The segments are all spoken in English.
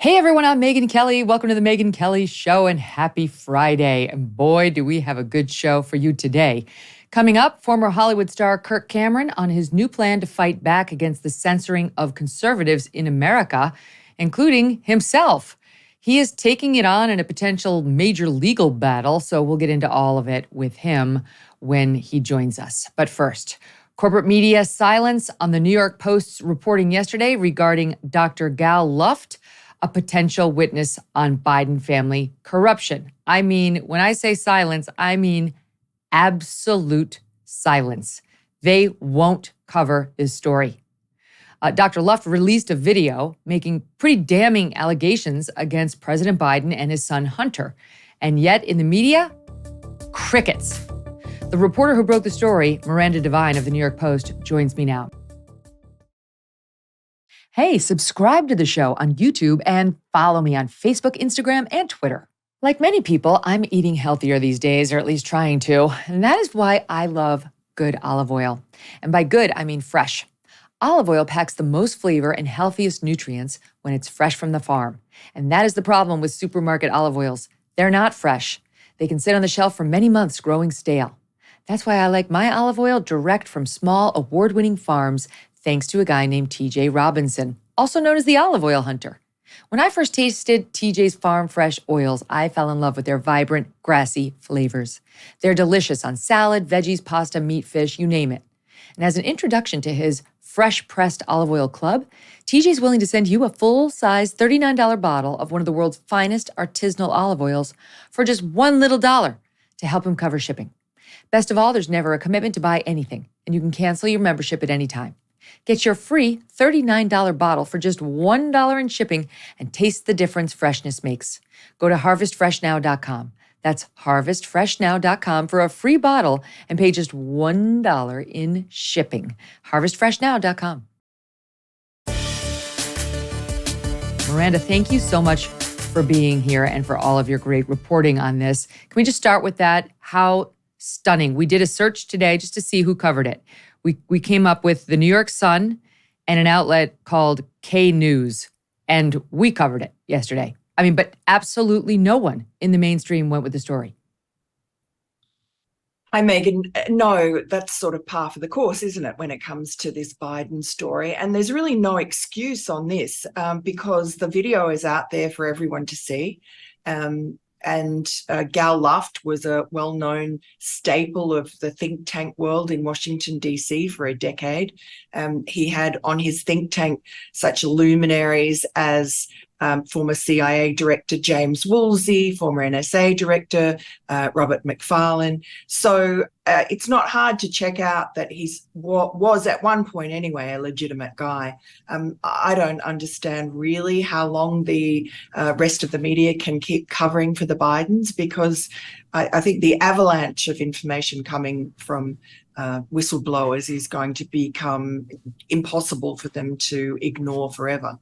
Hey everyone, I'm Megan Kelly. Welcome to the Megan Kelly Show and happy Friday. And boy, do we have a good show for you today. Coming up, former Hollywood star Kirk Cameron on his new plan to fight back against the censoring of conservatives in America, including himself. He is taking it on in a potential major legal battle, so we'll get into all of it with him when he joins us. But first, corporate media silence on the New York Post's reporting yesterday regarding Dr. Gal Luft, a potential witness on Biden family corruption. I mean, when I say silence, I mean absolute silence. They won't cover this story. Dr. Luft released a video making pretty damning allegations against President Biden and his son Hunter. And yet in the media, crickets. The reporter who broke the story, Miranda Devine of the New York Post, joins me now. Hey, subscribe to the show on YouTube and follow me on Facebook, Instagram, and Twitter. Like many people, I'm eating healthier these days, or at least trying to, and that is why I love good olive oil. And by good, I mean fresh. Olive oil packs the most flavor and healthiest nutrients when it's fresh from the farm. And that is the problem with supermarket olive oils. They're not fresh. They can sit on the shelf for many months growing stale. That's why I like my olive oil direct from small, award-winning farms, thanks to a guy named TJ Robinson, also known as the Olive Oil Hunter. When I first tasted TJ's Farm Fresh oils, I fell in love with their vibrant, grassy flavors. They're delicious on salad, veggies, pasta, meat, fish, you name it. And as an introduction to his Fresh Pressed Olive Oil Club, TJ's willing to send you a full-size $39 bottle of one of the world's finest artisanal olive oils for just $1 little to help him cover shipping. Best of all, there's never a commitment to buy anything, and you can cancel your membership at any time. Get your free $39 bottle for just $1 in shipping and taste the difference freshness makes. Go to harvestfreshnow.com. That's harvestfreshnow.com for a free bottle and pay just $1 in shipping. harvestfreshnow.com. Miranda, thank you so much for being here and for all of your great reporting on this. Can we just start with that? How stunning. We did a search today just to see who covered it. We came up with the New York Sun and an outlet called K News, and we covered it yesterday. I mean, but absolutely no one in the mainstream went with the story. Hi, Megan. No, that's sort of par for the course, isn't it, when it comes to this Biden story? And there's really no excuse on this because the video is out there for everyone to see. Gal Luft was a well-known staple of the think tank world in Washington, D.C. for a decade. He had on his think tank such luminaries as former CIA Director James Woolsey, former NSA Director Robert McFarlane. So it's not hard to check out that was at one point anyway a legitimate guy. I don't understand really how long the rest of the media can keep covering for the Bidens, because I think the avalanche of information coming from whistleblowers is going to become impossible for them to ignore forever.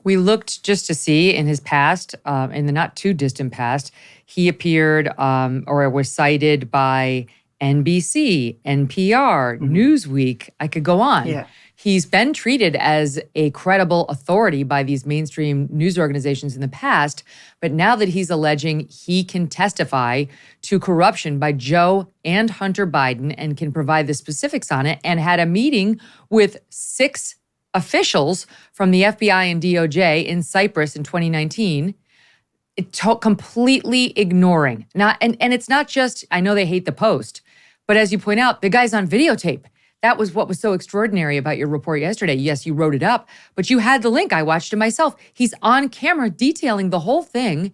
We looked just to see in his past, in the not too distant past, he appeared or was cited by NBC, NPR, Newsweek. I could go on. Yeah. He's been treated as a credible authority by these mainstream news organizations in the past, but now that he's alleging he can testify to corruption by Joe and Hunter Biden and can provide the specifics on it, and had a meeting with 6 officials from the FBI and DOJ in Cyprus in 2019, completely ignoring. And it's not just, I know they hate the Post, but as you point out, the guy's on videotape. That was what was so extraordinary about your report yesterday. Yes, you wrote it up, but you had the link. I watched it myself. He's on camera detailing the whole thing.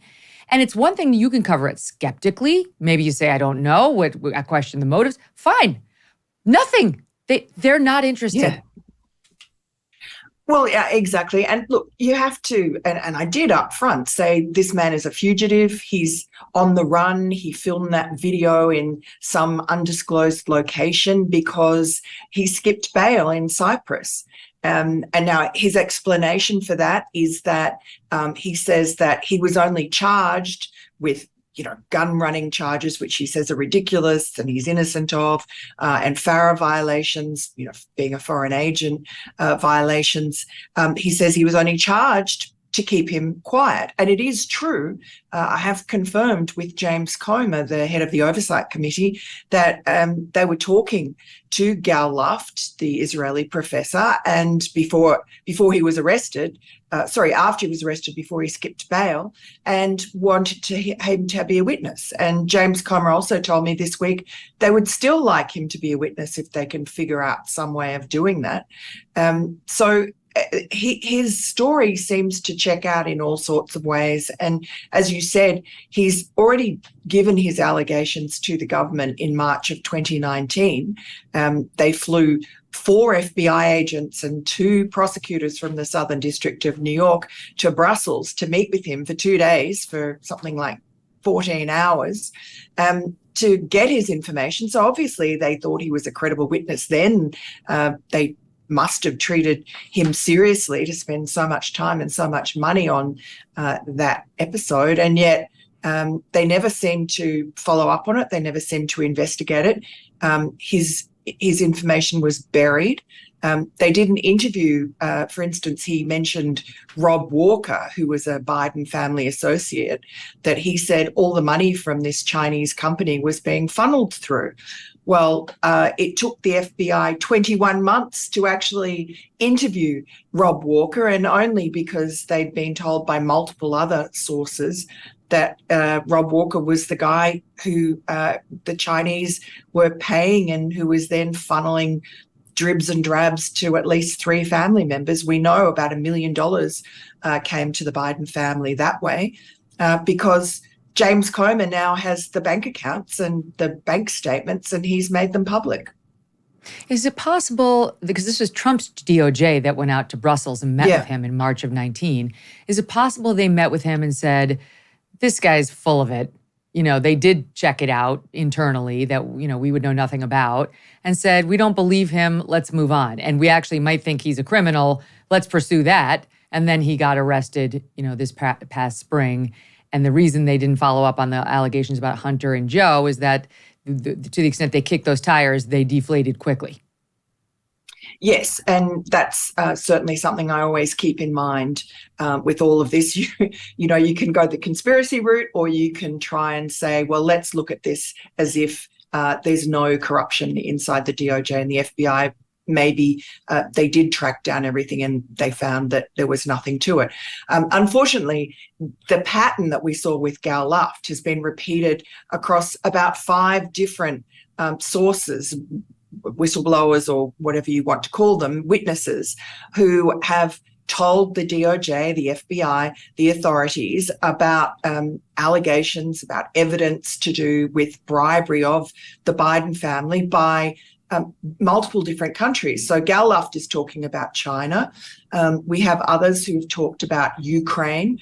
And it's one thing you can cover it skeptically. Maybe you say, I don't know, I question the motives. Fine. Nothing. They're not interested. Yeah. Well, yeah, exactly. And look, you have to, and I did up front say this man is a fugitive. He's on the run. He filmed that video in some undisclosed location because he skipped bail in Cyprus. And now his explanation for that is that he says that he was only charged with gun running charges, which he says are ridiculous and he's innocent of, and FARA violations, being a foreign agent violations. He says he was only charged to keep him quiet. And it is true, I have confirmed with James Comer, the head of the Oversight Committee, that they were talking to Gal Luft, the Israeli professor, and before he was arrested, after he was arrested, before he skipped bail, and wanted him to be a witness. And James Comer also told me this week they would still like him to be a witness if they can figure out some way of doing that. So his story seems to check out in all sorts of ways. And as you said, he's already given his allegations to the government in March of 2019. They flew 4 FBI agents and 2 prosecutors from the Southern District of New York to Brussels to meet with him for 2 days, for something like 14 hours, to get his information. So obviously they thought he was a credible witness then. They must have treated him seriously to spend so much time and so much money on that episode. And yet they never seemed to follow up on it. They never seemed to investigate it. His information was buried. They didn't interview, for instance, he mentioned Rob Walker, who was a Biden family associate, that he said all the money from this Chinese company was being funneled through. Well, it took the FBI 21 months to actually interview Rob Walker, and only because they'd been told by multiple other sources that Rob Walker was the guy who the Chinese were paying and who was then funneling dribs and drabs to at least 3 family members. We know about $1 million came to the Biden family that way because James Comer now has the bank accounts and the bank statements, and he's made them public. Is it possible, because this was Trump's DOJ that went out to Brussels and met with him in March of 19, is it possible they met with him and said, this guy's full of it? You know, they did check it out internally that, you know, we would know nothing about, and said, we don't believe him, let's move on. And we actually might think he's a criminal, let's pursue that. And then he got arrested, you know, this past spring. And the reason they didn't follow up on the allegations about Hunter and Joe is that to the extent they kicked those tires, they deflated quickly. Yes, and that's certainly something I always keep in mind with all of this. You know, you can go the conspiracy route, or you can try and say, well, let's look at this as if there's no corruption inside the DOJ and the FBI. Maybe they did track down everything and they found that there was nothing to it. Unfortunately, the pattern that we saw with Gal Luft has been repeated across about 5 different sources, whistleblowers or whatever you want to call them, witnesses who have told the DOJ, the FBI, the authorities about allegations, about evidence to do with bribery of the Biden family by multiple different countries. So Gal Luft is talking about China. We have others who've talked about Ukraine,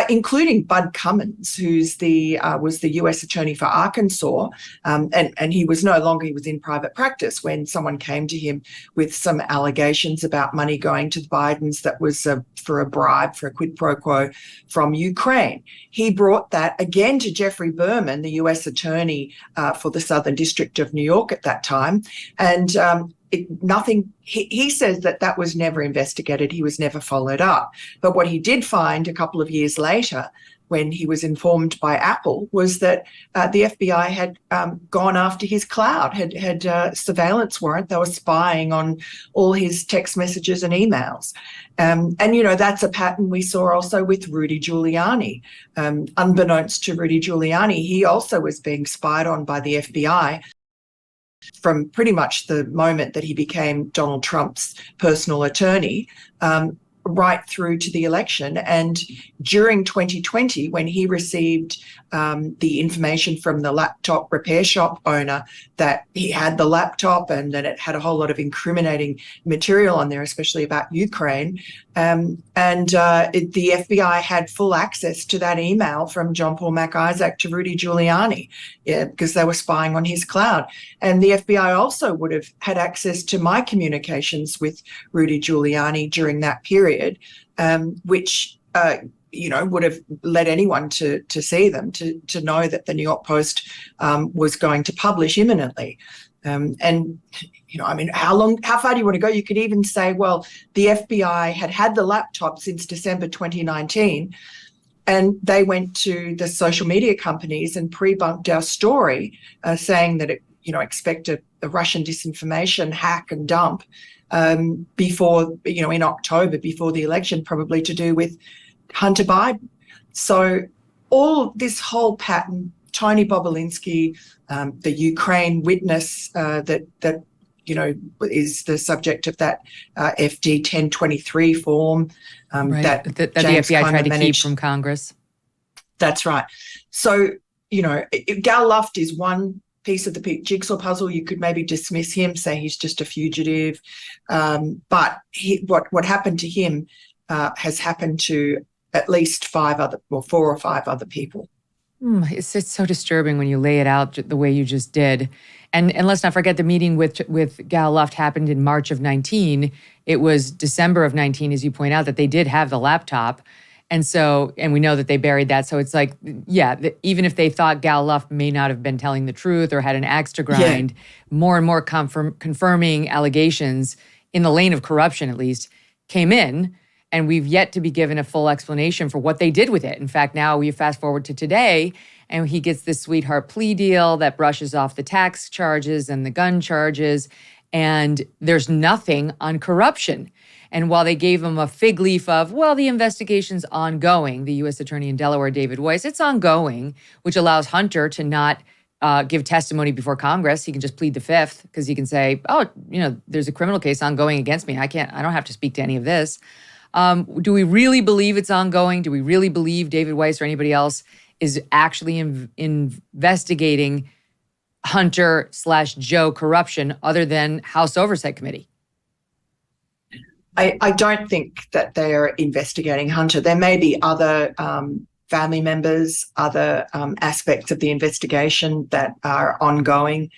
including Bud Cummins, who's was the U.S. Attorney for Arkansas, and he was no longer, he was in private practice when someone came to him with some allegations about money going to the Bidens that was for a bribe, for a quid pro quo from Ukraine. He brought that again to Jeffrey Berman, the U.S. Attorney for the Southern District of New York at that time, and he says that was never investigated. He was never followed up. But what he did find a couple of years later, when he was informed by Apple, was that the FBI had gone after his cloud, had a surveillance warrant. They were spying on all his text messages and emails. And, you know, that's a pattern we saw also with Rudy Giuliani. Unbeknownst to Rudy Giuliani, he also was being spied on by the FBI from pretty much the moment that he became Donald Trump's personal attorney, right through to the election. And during 2020, when he received the information from the laptop repair shop owner that he had the laptop and that it had a whole lot of incriminating material on there, especially about Ukraine, the FBI had full access to that email from John Paul MacIsaac to Rudy Giuliani, because they were spying on his cloud. And the FBI also would have had access to my communications with Rudy Giuliani during that period, which would have led anyone to see them, to know that the New York Post was going to publish imminently. And I mean, how far do you want to go? You could even say, well, the FBI had the laptop since December 2019, and they went to the social media companies and pre-bunked our story, saying that expect a Russian disinformation hack and dump before, in October, before the election, probably to do with Hunter Biden. So all this whole pattern, Tony Bobulinski, the Ukraine witness that is the subject of that FD 1023 form right. that the James FBI tried to managed. keep from Congress. That's right. So, Gal Luft is one piece of the jigsaw puzzle. You could maybe dismiss him, say he's just a fugitive. But what happened to him has happened to at least 4 or 5 other people. It's so disturbing when you lay it out the way you just did. And let's not forget the meeting with Gal Luft happened in March of 19. It was December of 19, as you point out, that they did have the laptop. And we know that they buried that. So it's like, even if they thought Gal Luft may not have been telling the truth or had an axe to grind, more and more confirming allegations in the lane of corruption, at least, came in. And we've yet to be given a full explanation for what they did with it. In fact, now we fast forward to today, and he gets this sweetheart plea deal that brushes off the tax charges and the gun charges, and there's nothing on corruption. And while they gave him a fig leaf of, well, the investigation's ongoing, the U.S. Attorney in Delaware, David Weiss, it's ongoing, which allows Hunter to not give testimony before Congress. He can just plead the fifth because he can say, there's a criminal case ongoing against me. I don't have to speak to any of this. Do we really believe it's ongoing? Do we really believe David Weiss or anybody else is actually investigating Hunter/Joe corruption other than House Oversight Committee? I don't think that they are investigating Hunter. There may be other family members, other aspects of the investigation that are ongoing,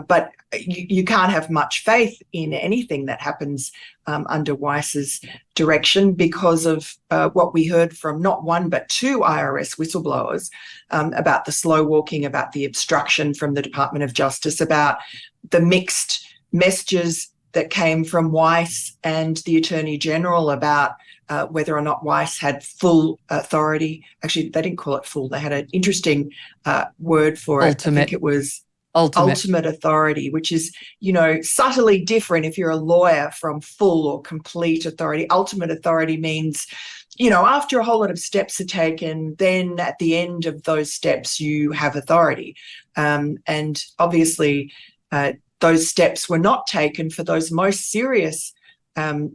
but you can't have much faith in anything that happens under Weiss's direction because of what we heard from not one but 2 IRS whistleblowers about the slow walking, about the obstruction from the Department of Justice, about the mixed messages that came from Weiss and the Attorney General about whether or not Weiss had full authority. Actually, they didn't call it full. They had an interesting word for it. I think it was ultimate authority, which is, subtly different if you're a lawyer from full or complete authority. Ultimate authority means, after a whole lot of steps are taken, then at the end of those steps, you have authority. And obviously, those steps were not taken for those most serious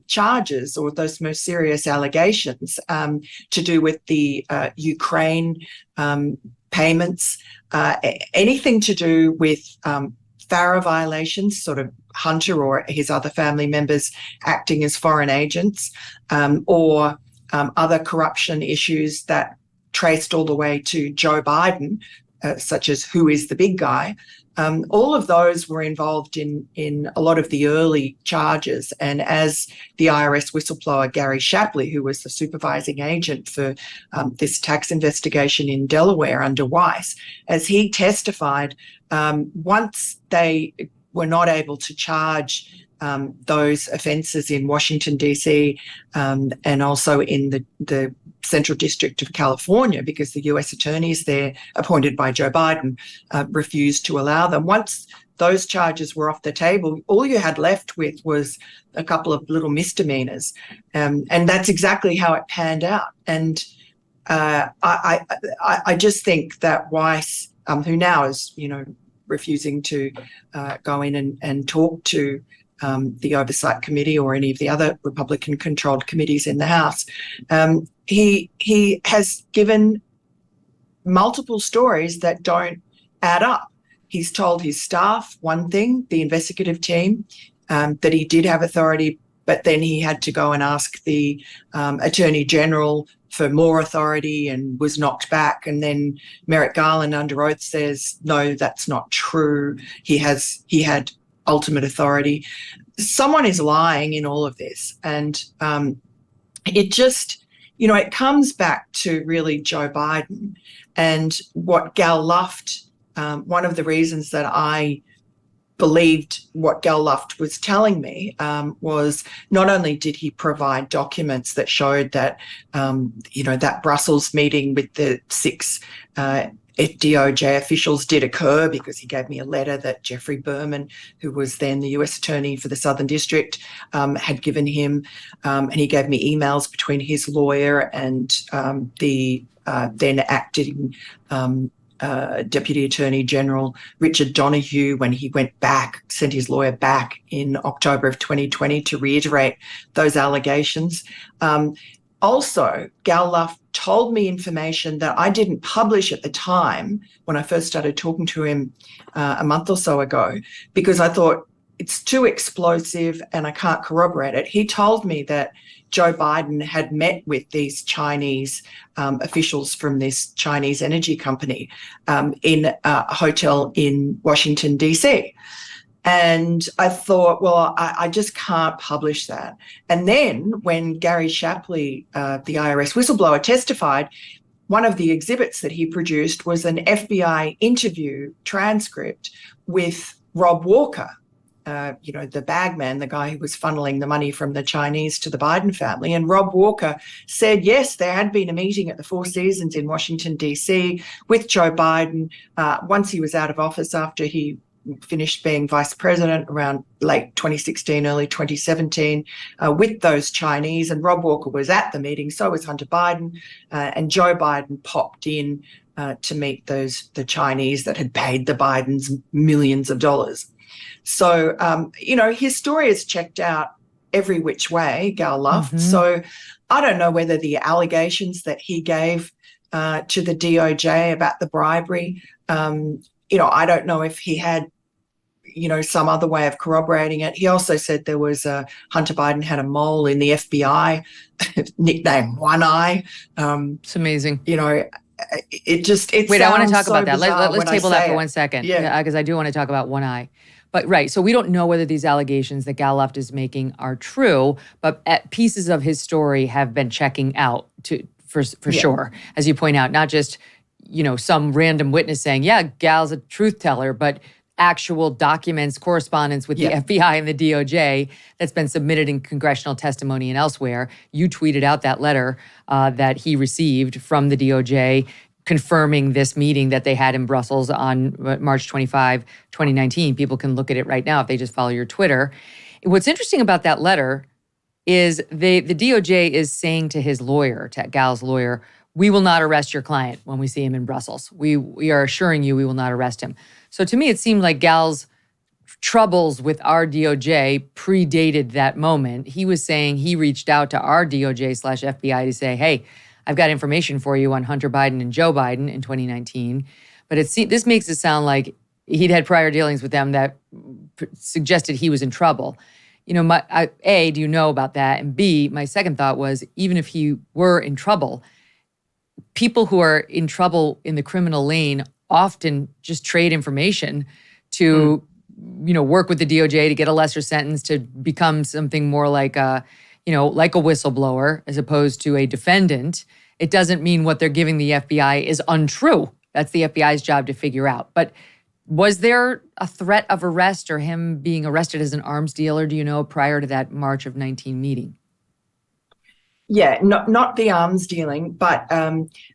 charges or those most serious allegations to do with the Ukraine payments, anything to do with FARA violations, sort of Hunter or his other family members acting as foreign agents, or other corruption issues that traced all the way to Joe Biden, such as who is the big guy. All of those were involved in a lot of the early charges. And as the IRS whistleblower Gary Shapley, who was the supervising agent for this tax investigation in Delaware under Weiss, as he testified, once they were not able to charge those offences in Washington, D.C., and also in the Central District of California, because the U.S. attorneys there, appointed by Joe Biden, refused to allow them. Once those charges were off the table, all you had left with was a couple of little misdemeanors. And that's exactly how it panned out. And I just think that Weiss, who now is, refusing to go in and talk to the Oversight Committee or any of the other Republican-controlled committees in the House, he has given multiple stories that don't add up. He's told his staff one thing, the investigative team, that he did have authority, but then he had to go and ask the Attorney General for more authority and was knocked back. And then Merrick Garland under oath says, no, that's not true. He had ultimate authority. Someone is lying in all of this. And it just, it comes back to really Joe Biden and what Gal Luft, one of the reasons that I believed what Gal Luft was telling me, was not only did he provide documents that showed that, that Brussels meeting with the 6 DOJ officials did occur, because he gave me a letter that Jeffrey Berman, who was then the US Attorney for the Southern District, had given him. And he gave me emails between his lawyer and the then acting Deputy Attorney General Richard Donoghue, when he went back, sent his lawyer back in October of 2020 to reiterate those allegations. Also, Gal Luft told me information that I didn't publish at the time when I first started talking to him a month or so ago, because I thought it's too explosive and I can't corroborate it. He told me that Joe Biden had met with these Chinese officials from this Chinese energy company in a hotel in Washington, D.C. And I thought, well, I just can't publish that. And then when Gary Shapley, the IRS whistleblower, testified, one of the exhibits that he produced was an FBI interview transcript with Rob Walker, the bagman, the guy who was funneling the money from the Chinese to the Biden family. And Rob Walker said, yes, there had been a meeting at the Four Seasons in Washington, D.C. with Joe Biden once he was out of office, after he finished being vice president around late 2016, early 2017, with those Chinese. And Rob Walker was at the meeting, so was Hunter Biden, and Joe Biden popped in to meet the Chinese that had paid the Bidens millions of dollars. So, his story is checked out every which way, Gal Luft. Mm-hmm. So I don't know whether the allegations that he gave to the DOJ about the bribery, I don't know if he had, some other way of corroborating it. He also said there was Hunter Biden had a mole in the FBI, nicknamed One Eye. It's amazing. It's Wait, I want to talk about that. Let's table that for 1 second. Yeah, because I do want to talk about One Eye. But right, so we don't know whether these allegations that Gal Luft is making are true, but pieces of his story have been checking out for sure, as you point out. Not just some random witness saying, yeah, Gal's a truth teller, but actual documents, correspondence with the FBI and the DOJ that's been submitted in congressional testimony and elsewhere. You tweeted out that letter that he received from the DOJ confirming this meeting that they had in Brussels on March 25, 2019. People can look at it right now if they just follow your Twitter. What's interesting about that letter is the DOJ is saying to his lawyer, to Gal's lawyer, we will not arrest your client when we see him in Brussels. We are assuring you we will not arrest him. So to me, it seemed like Gal's troubles with our DOJ predated that moment. He was saying he reached out to our DOJ/FBI to say, hey, I've got information for you on Hunter Biden and Joe Biden in 2019. But this makes it sound like he'd had prior dealings with them that suggested he was in trouble. A, do you know about that? And B, my second thought was, even if he were in trouble, people who are in trouble in the criminal lane often just trade information to, work with the DOJ to get a lesser sentence, to become something more like like a whistleblower as opposed to a defendant. It doesn't mean what they're giving the FBI is untrue. That's the FBI's job to figure out. But was there a threat of arrest or him being arrested as an arms dealer, do you know, prior to that March of 19 meeting? Yeah, not the arms dealing, but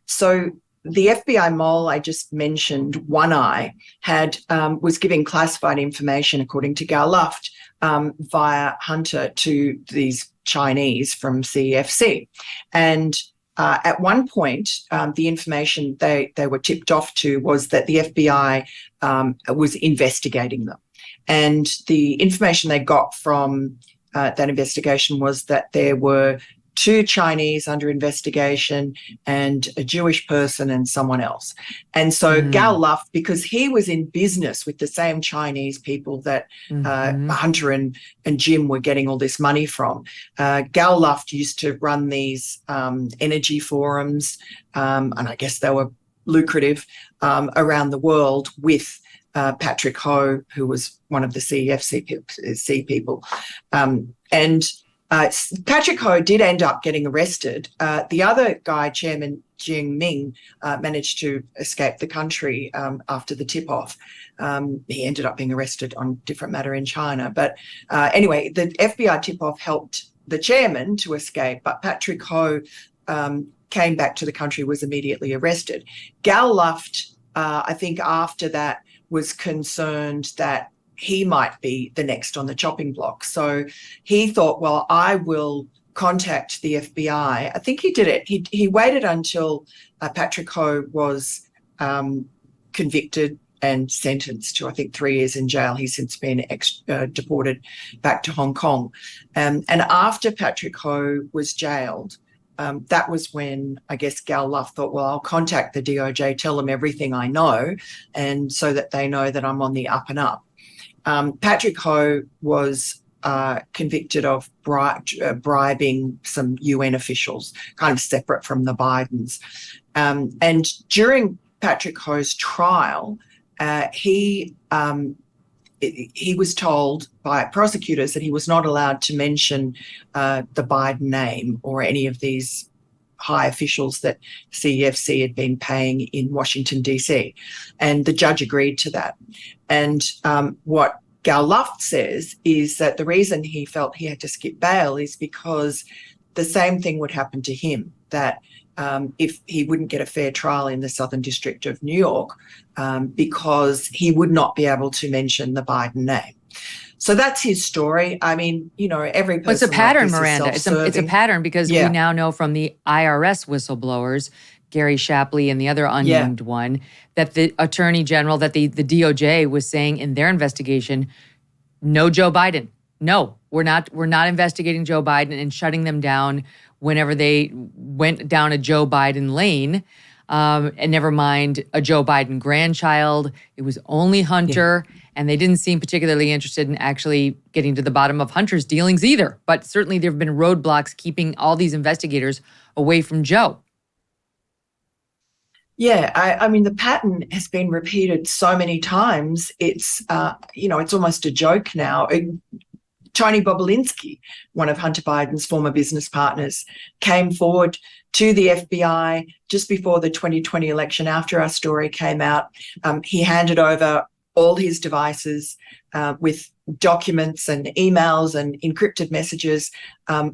so the FBI mole I just mentioned, One Eye, was giving classified information, according to Gal Luft, via Hunter to these Chinese from CEFC. And at one point, the information they were tipped off to was that the FBI was investigating them. And the information they got from that investigation was that there were 2 Chinese under investigation and a Jewish person and someone else. And so Gal Luft, because he was in business with the same Chinese people that Hunter and Jim were getting all this money from, Gal Luft used to run these energy forums, and I guess they were lucrative, around the world with Patrick Ho, who was one of the CEFC people. And Patrick Ho did end up getting arrested. The other guy, Chairman Jiang Ming, managed to escape the country after the tip-off. He ended up being arrested on a different matter in China. But anyway, the FBI tip-off helped the chairman to escape, but Patrick Ho came back to the country, was immediately arrested. Gal Luft, I think after that, was concerned that he might be the next on the chopping block. So he thought, well, I will contact the FBI. I think he did it. He waited until Patrick Ho was convicted and sentenced to, I think, 3 years in jail. He's since been deported back to Hong Kong. And after Patrick Ho was jailed, that was when, I guess, Gal Luft thought, well, I'll contact the DOJ, tell them everything I know, and so that they know that I'm on the up and up. Patrick Ho was convicted of bribing some UN officials, kind of separate from the Bidens. And during Patrick Ho's trial, he was told by prosecutors that he was not allowed to mention the Biden name or any of these high officials that CEFC had been paying in Washington, D.C. And the judge agreed to that. And what Gal Luft says is that the reason he felt he had to skip bail is because the same thing would happen to him, that if he wouldn't get a fair trial in the Southern District of New York, because he would not be able to mention the Biden name. So that's his story. I mean, you know, every person. It's a pattern, like Miranda. It's a pattern because we now know from the IRS whistleblowers, Gary Shapley and the other unnamed one, that the Attorney General, that the DOJ was saying in their investigation, no Joe Biden. No, we're not investigating Joe Biden, and shutting them down whenever they went down a Joe Biden lane. And never mind a Joe Biden grandchild. It was only Hunter, and they didn't seem particularly interested in actually getting to the bottom of Hunter's dealings either. But certainly there have been roadblocks keeping all these investigators away from Joe. Yeah, I mean, the pattern has been repeated so many times. It's, it's almost a joke now. Tony Bobulinski, one of Hunter Biden's former business partners, came forward to the FBI just before the 2020 election, after our story came out. He handed over all his devices with documents and emails and encrypted messages,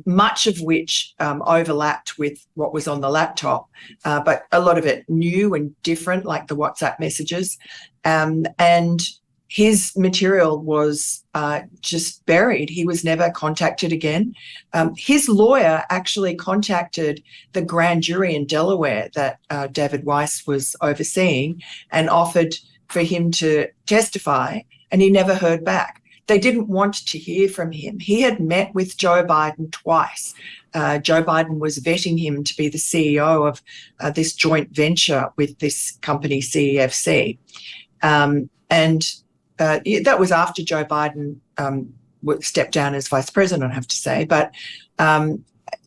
much of which overlapped with what was on the laptop, but a lot of it new and different, like the WhatsApp messages. And his material was just buried. He was never contacted again. His lawyer actually contacted the grand jury in Delaware that David Weiss was overseeing and offered for him to testify, and he never heard back. They didn't want to hear from him. He had met with Joe Biden twice. Joe Biden was vetting him to be the CEO of this joint venture with this company, CEFC. That was after Joe Biden stepped down as vice president, I have to say. But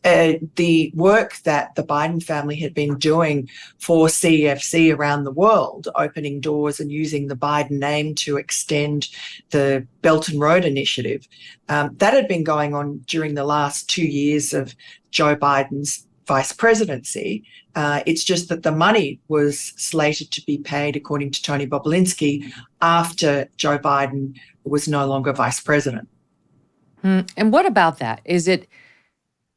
the work that the Biden family had been doing for CEFC around the world, opening doors and using the Biden name to extend the Belt and Road Initiative, that had been going on during the last 2 years of Joe Biden's vice presidency. It's just that the money was slated to be paid, according to Tony Bobulinski, after Joe Biden was no longer vice president. And what about that?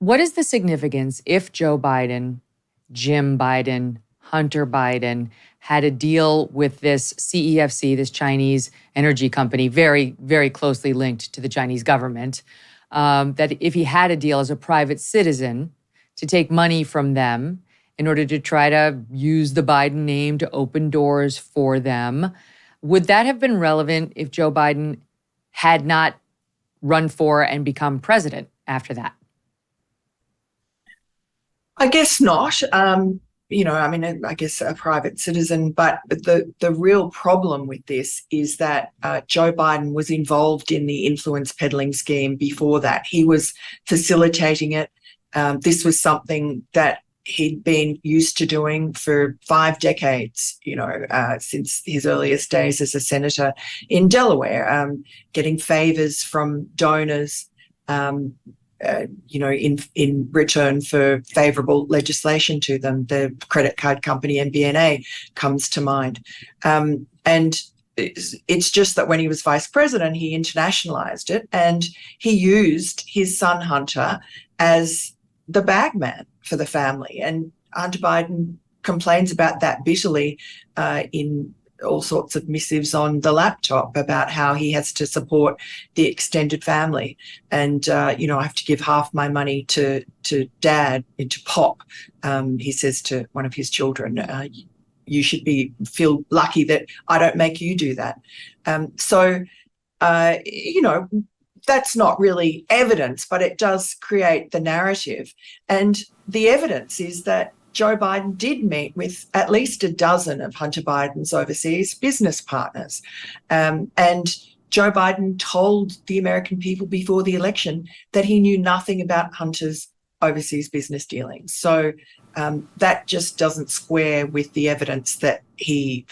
What is the significance if Joe Biden, Jim Biden, Hunter Biden had a deal with this CEFC, this Chinese energy company, very, very closely linked to the Chinese government, that if he had a deal as a private citizen to take money from them in order to try to use the Biden name to open doors for them, would that have been relevant if Joe Biden had not run for and become president after that? I guess not. I guess a private citizen. But the real problem with this is that Joe Biden was involved in the influence peddling scheme before that. He was facilitating it. This was something that he'd been used to doing for 5 decades, since his earliest days as a senator in Delaware, getting favors from donors, in return for favourable legislation to them. The credit card company MBNA comes to mind. And it's just that when he was vice president, he internationalized it, and he used his son Hunter as the bagman for the family. And Hunter Biden complains about that bitterly in all sorts of missives on the laptop about how he has to support the extended family. And, I have to give half my money to dad, to Pop. He says to one of his children, you should feel lucky that I don't make you do that. That's not really evidence, but it does create the narrative. And the evidence is that Joe Biden did meet with at least a dozen of Hunter Biden's overseas business partners. And Joe Biden told the American people before the election that he knew nothing about Hunter's overseas business dealings. So that just doesn't square with the evidence that he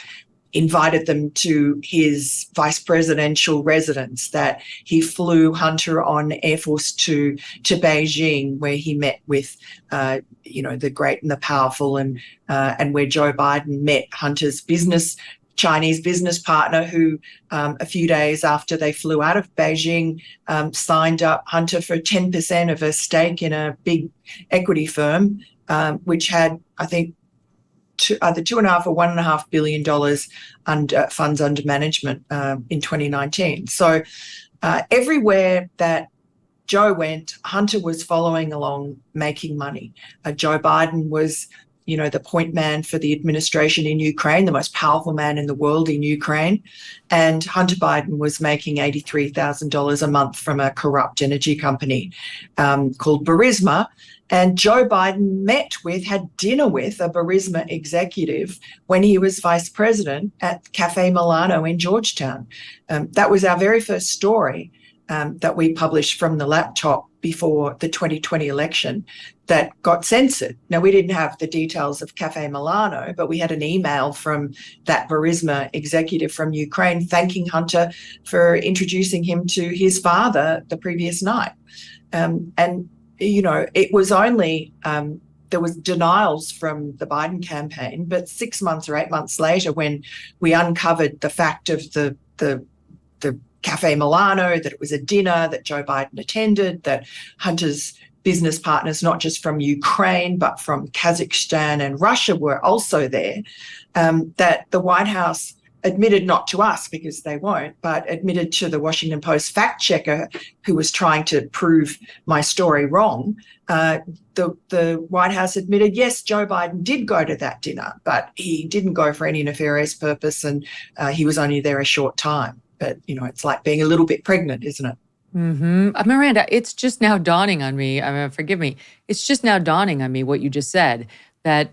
invited them to his vice presidential residence, that he flew Hunter on Air Force Two to Beijing, where he met with, the great and the powerful, and where Joe Biden met Hunter's Chinese business partner, who a few days after they flew out of Beijing signed up Hunter for 10% of a stake in a big equity firm, which had, I think, either $2.5 or $1.5 billion under funds under management in 2019. So everywhere that Joe went, Hunter was following along, making money. Joe Biden was, the point man for the administration in Ukraine, the most powerful man in the world in Ukraine. And Hunter Biden was making $83,000 a month from a corrupt energy company called Burisma. And Joe Biden had dinner with a Burisma executive when he was vice president at Cafe Milano in Georgetown. That was our very first story that we published from the laptop before the 2020 election that got censored. Now, we didn't have the details of Cafe Milano, but we had an email from that Burisma executive from Ukraine thanking Hunter for introducing him to his father the previous night. It was only, there was denials from the Biden campaign, but 6 months or 8 months later, when we uncovered the fact of the Cafe Milano, that it was a dinner that Joe Biden attended, that Hunter's business partners, not just from Ukraine, but from Kazakhstan and Russia, were also there, that the White House admitted, not to us because they won't, but admitted to the Washington Post fact checker who was trying to prove my story wrong. The White House admitted, yes, Joe Biden did go to that dinner, but he didn't go for any nefarious purpose, and he was only there a short time. But, it's like being a little bit pregnant, isn't it? Mm-hmm. Miranda, it's just now dawning on me. Forgive me. It's just now dawning on me what you just said, that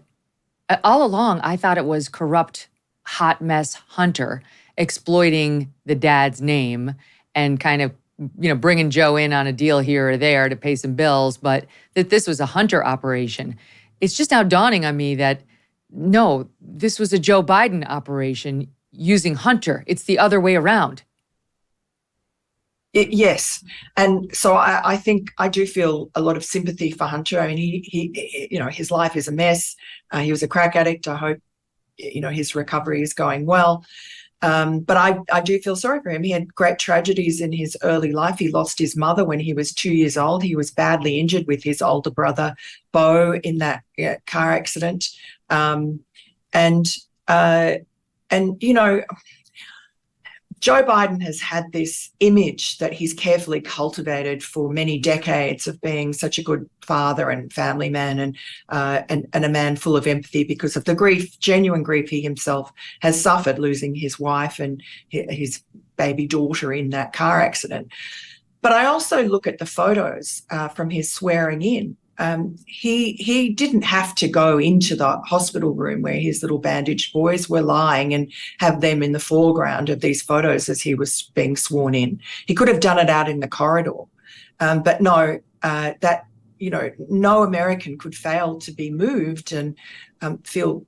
all along I thought it was corrupt, hot mess Hunter exploiting the dad's name and kind of, bringing Joe in on a deal here or there to pay some bills, but that this was a Hunter operation. It's just now dawning on me that, no, this was a Joe Biden operation using Hunter. It's the other way around. Yes. And so I think I do feel a lot of sympathy for Hunter. I mean, he his life is a mess. He was a crack addict. I hope, his recovery is going well. But I do feel sorry for him. He had great tragedies in his early life. He lost his mother when he was 2 years old. He was badly injured with his older brother, Bo, in that car accident. Joe Biden has had this image that he's carefully cultivated for many decades of being such a good father and family man, and a man full of empathy because of the genuine grief he himself has suffered, losing his wife and his baby daughter in that car accident. But I also look at the photos from his swearing in. He didn't have to go into the hospital room where his little bandaged boys were lying and have them in the foreground of these photos as he was being sworn in. He could have done it out in the corridor. But no, no American could fail to be moved and feel,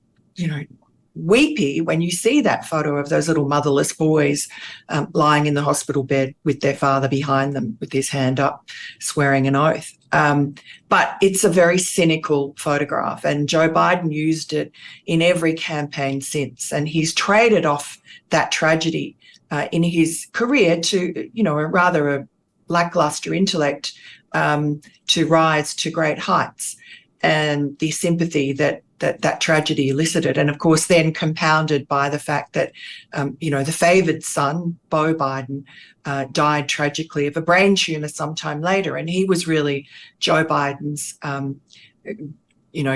weepy when you see that photo of those little motherless boys lying in the hospital bed with their father behind them with his hand up, swearing an oath. But it's a very cynical photograph, and Joe Biden used it in every campaign since, and he's traded off that tragedy in his career to, a lackluster intellect to rise to great heights, and the sympathy that tragedy elicited. And of course, then compounded by the fact that, the favoured son, Beau Biden, died tragically of a brain tumour sometime later. And he was really Joe Biden's,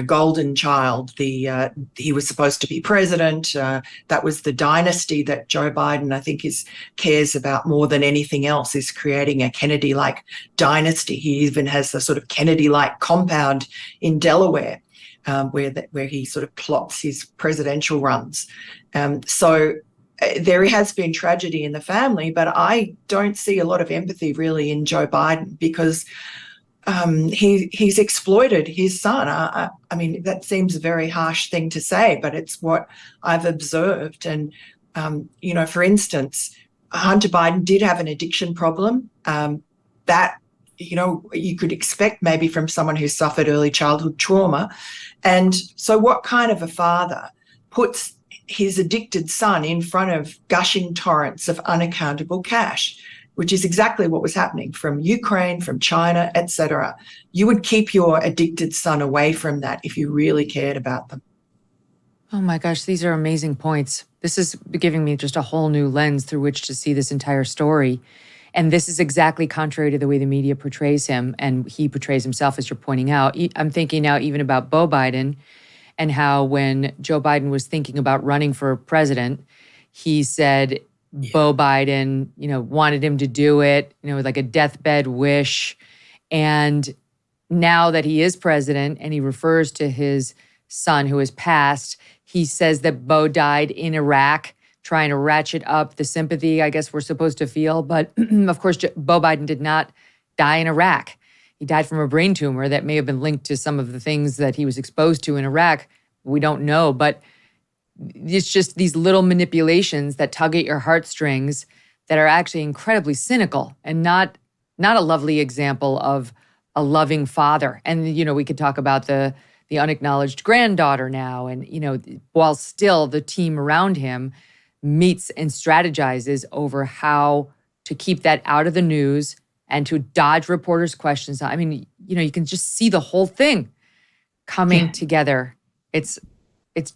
golden child. He was supposed to be president. That was the dynasty that Joe Biden, I think, cares about more than anything else, is creating a Kennedy-like dynasty. He even has a sort of Kennedy-like compound in Delaware, where he sort of plots his presidential runs. So there has been tragedy in the family, but I don't see a lot of empathy really in Joe Biden, because he's exploited his son. I mean, that seems a very harsh thing to say, but it's what I've observed. And, for instance, Hunter Biden did have an addiction problem that, you could expect maybe from someone who suffered early childhood trauma. And so what kind of a father puts his addicted son in front of gushing torrents of unaccountable cash, which is exactly what was happening from Ukraine, from China, etc. You would keep your addicted son away from that if you really cared about them. Oh my gosh, these are amazing points. This is giving me just a whole new lens through which to see this entire story. And this is exactly contrary to the way the media portrays him, and he portrays himself, as you're pointing out. I'm thinking now even about Beau Biden, and how when Joe Biden was thinking about running for president, he said Beau Biden, wanted him to do it, like a deathbed wish. And now that he is president and he refers to his son who has passed, he says that Beau died in Iraq, trying to ratchet up the sympathy I guess we're supposed to feel. But of course, Beau Biden did not die in Iraq. He died from a brain tumor that may have been linked to some of the things that he was exposed to in Iraq. We don't know, but it's just these little manipulations that tug at your heartstrings that are actually incredibly cynical and not a lovely example of a loving father. And, we could talk about the unacknowledged granddaughter now. And, while still the team around him meets and strategizes over how to keep that out of the news and to dodge reporters' questions. I mean, you can just see the whole thing coming together. It's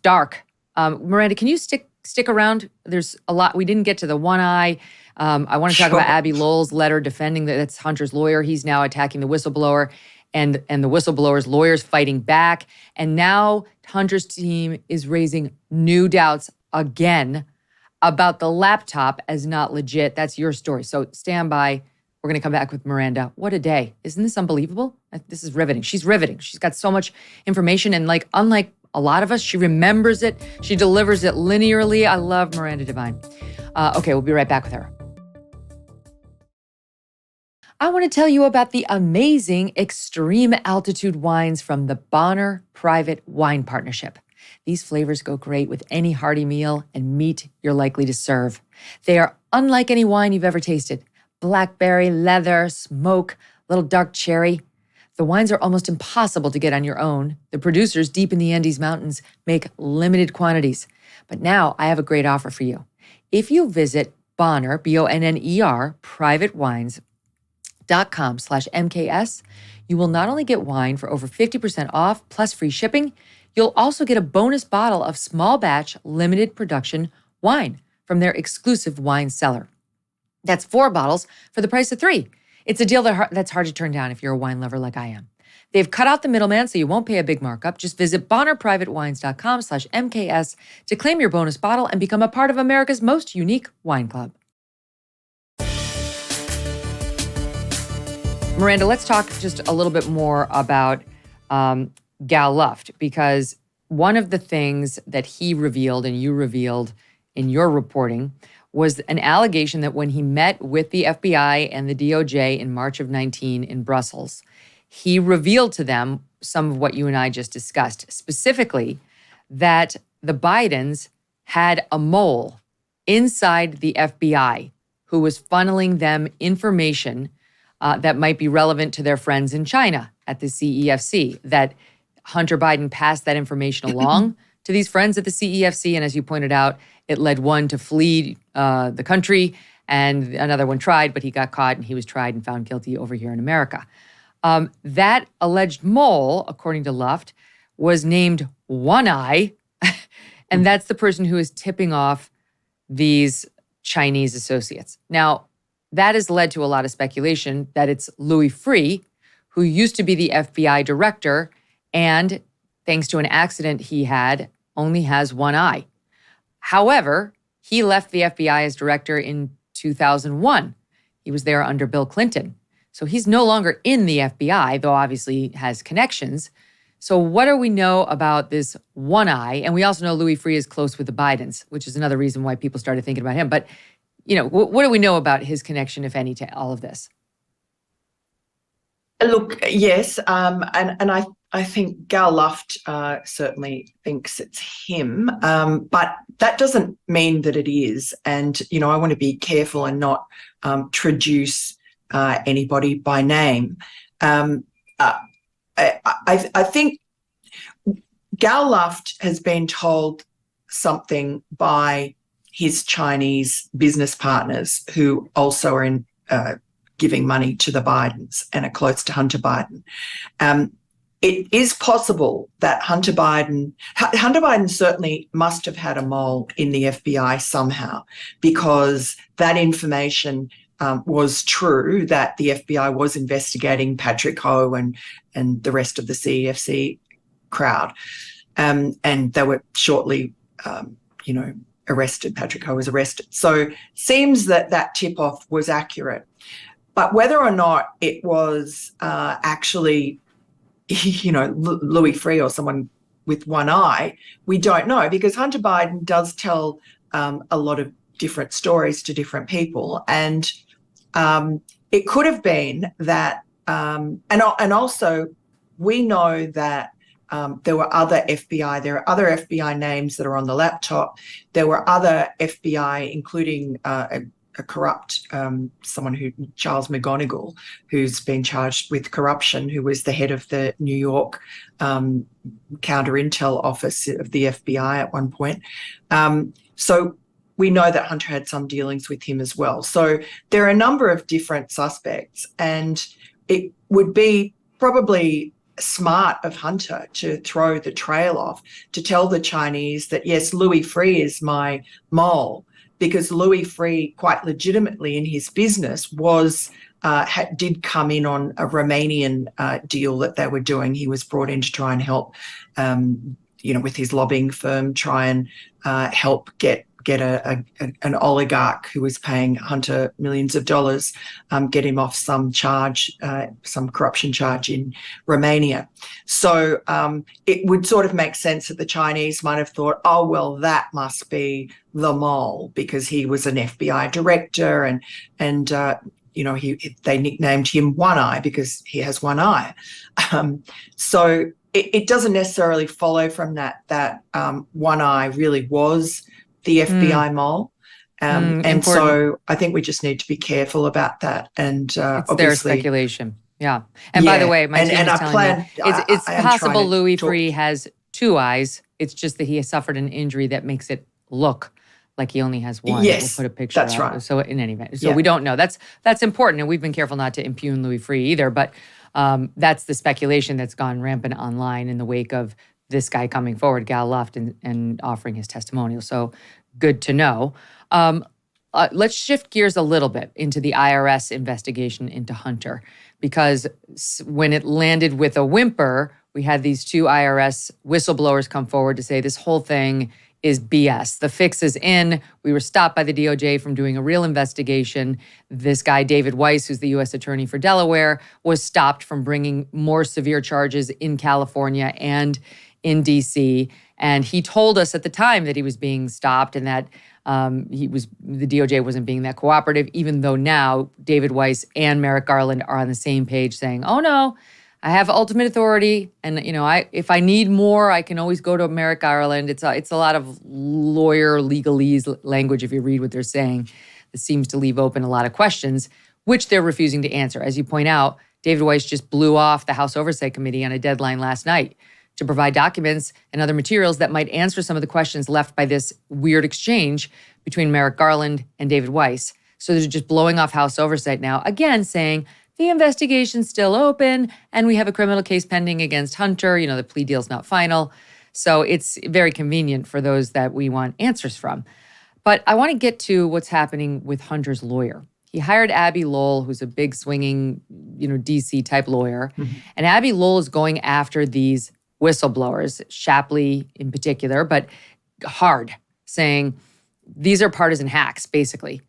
dark. Miranda, can you stick around? There's a lot. We didn't get to the one eye. I want to talk about Abbe Lowell's letter defending that's Hunter's lawyer. He's now attacking the whistleblower, and the whistleblower's lawyers fighting back. And now Hunter's team is raising new doubts again about the laptop as not legit. That's your story. So stand by. We're going to come back with Miranda. What a day. Isn't this unbelievable? This is riveting. She's riveting. She's got so much information. And unlike a lot of us, she remembers it. She delivers it linearly. I love Miranda Devine. Okay, we'll be right back with her. I want to tell you about the amazing extreme altitude wines from the Bonner Private Wine Partnership. These flavors go great with any hearty meal and meat you're likely to serve. They are unlike any wine you've ever tasted. Blackberry, leather, smoke, little dark cherry. The wines are almost impossible to get on your own. The producers deep in the Andes Mountains make limited quantities. But now I have a great offer for you. If you visit Bonner, Bonner, privatewines.com/MKS, you will not only get wine for over 50% off plus free shipping, you'll also get a bonus bottle of small batch limited production wine from their exclusive wine cellar. That's 4 bottles for the price of 3. It's a deal that's hard to turn down if you're a wine lover like I am. They've cut out the middleman so you won't pay a big markup. Just visit bonnerprivatewines.com/MKS to claim your bonus bottle and become a part of America's most unique wine club. Miranda, let's talk just a little bit more about Gal Luft, because one of the things that he revealed and you revealed in your reporting was an allegation that when he met with the FBI and the DOJ in March of 19 in Brussels, he revealed to them some of what you and I just discussed, specifically that the Bidens had a mole inside the FBI who was funneling them information that might be relevant to their friends in China at the CEFC, that Hunter Biden passed that information along to these friends at the CEFC. And as you pointed out, it led one to flee the country and another one tried, but he got caught and he was tried and found guilty over here in America. That alleged mole, according to Luft, was named One Eye. And that's the person who is tipping off these Chinese associates. Now, that has led to a lot of speculation that it's Louis Freeh, who used to be the FBI director, and thanks to an accident he had, only has one eye. However, he left the FBI as director in 2001. He was there under Bill Clinton. So he's no longer in the FBI, though obviously has connections. So what do we know about this One Eye? And we also know Louis Freeh is close with the Bidens, which is another reason why people started thinking about him. But, what do we know about his connection, if any, to all of this? Look, yes, and I think Gal Luft certainly thinks it's him, but that doesn't mean that it is. And I want to be careful and not traduce anybody by name. I think Gal Luft has been told something by his Chinese business partners who also are in giving money to the Bidens and are close to Hunter Biden. It is possible that Hunter Biden certainly must have had a mole in the FBI somehow, because that information was true, that the FBI was investigating Patrick Ho and the rest of the CEFC crowd. And they were shortly, arrested. Patrick Ho was arrested. So seems that tip-off was accurate. But whether or not it was actually, Louis Freeh or someone with one eye, we don't know, because Hunter Biden does tell a lot of different stories to different people. And it could have been that, and also we know that there are other FBI names that are on the laptop. There were other FBI, including a corrupt, Charles McGonigal, who's been charged with corruption, who was the head of the New York counter-intel office of the FBI at one point. So we know that Hunter had some dealings with him as well. So there are a number of different suspects, and it would be probably smart of Hunter to throw the trail off, to tell the Chinese that, yes, Louis Freeh is my mole, because Louis Freeh, quite legitimately in his business, did come in on a Romanian deal that they were doing. He was brought in to try and help, with his lobbying firm, try and help get an oligarch who was paying Hunter millions of dollars, get him off some corruption charge in Romania. So it would sort of make sense that the Chinese might have thought, oh, well, that must be the mole, because he was an FBI director, and they nicknamed him One Eye because he has one eye. So it doesn't necessarily follow from that One Eye really was the FBI mole. And so I think we just need to be careful about that. And it's obviously their speculation. Yeah. And by the way, my team is telling me it's possible Louis Freeh has two eyes. It's just that he has suffered an injury that makes it look like he only has one. Yes, we'll put a picture that's up. right. So in any event, we don't know. That's important. And we've been careful not to impugn Louis Freeh either. But that's the speculation that's gone rampant online in the wake of this guy coming forward, Gal Luft, and offering his testimonial. So good to know. Let's shift gears a little bit into the IRS investigation into Hunter, because when it landed with a whimper, we had these two IRS whistleblowers come forward to say this whole thing is BS. The fix is in. We were stopped by the DOJ from doing a real investigation. This guy, David Weiss, who's the U.S. Attorney for Delaware, was stopped from bringing more severe charges in California and in D.C., and he told us at the time that he was being stopped and that the DOJ wasn't being that cooperative, even though now David Weiss and Merrick Garland are on the same page saying, oh no, I have ultimate authority, and if I need more, I can always go to Merrick Garland. It's a lot of lawyer legalese language if you read what they're saying. That seems to leave open a lot of questions, which they're refusing to answer. As you point out, David Weiss just blew off the House Oversight Committee on a deadline last night to provide documents and other materials that might answer some of the questions left by this weird exchange between Merrick Garland and David Weiss. So they're just blowing off House Oversight now, again saying the investigation's still open and we have a criminal case pending against Hunter. The plea deal's not final. So it's very convenient for those that we want answers from. But I want to get to what's happening with Hunter's lawyer. He hired Abbe Lowell, who's a big swinging, DC type lawyer. Mm-hmm. And Abbe Lowell is going after these whistleblowers, Shapley in particular, but hard, saying these are partisan hacks, basically.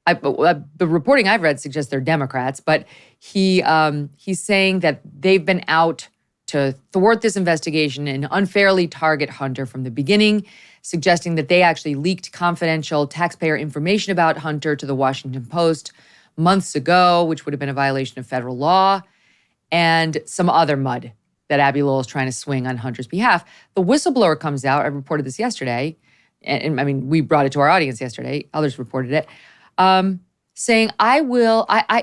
The reporting I've read suggests they're Democrats, but he's saying that they've been out to thwart this investigation and unfairly target Hunter from the beginning, suggesting that they actually leaked confidential taxpayer information about Hunter to the Washington Post months ago, which would have been a violation of federal law, and some other mud that Abbe Lowell is trying to swing on Hunter's behalf. The whistleblower comes out, I reported this yesterday, and I mean, we brought it to our audience yesterday, others reported it, saying,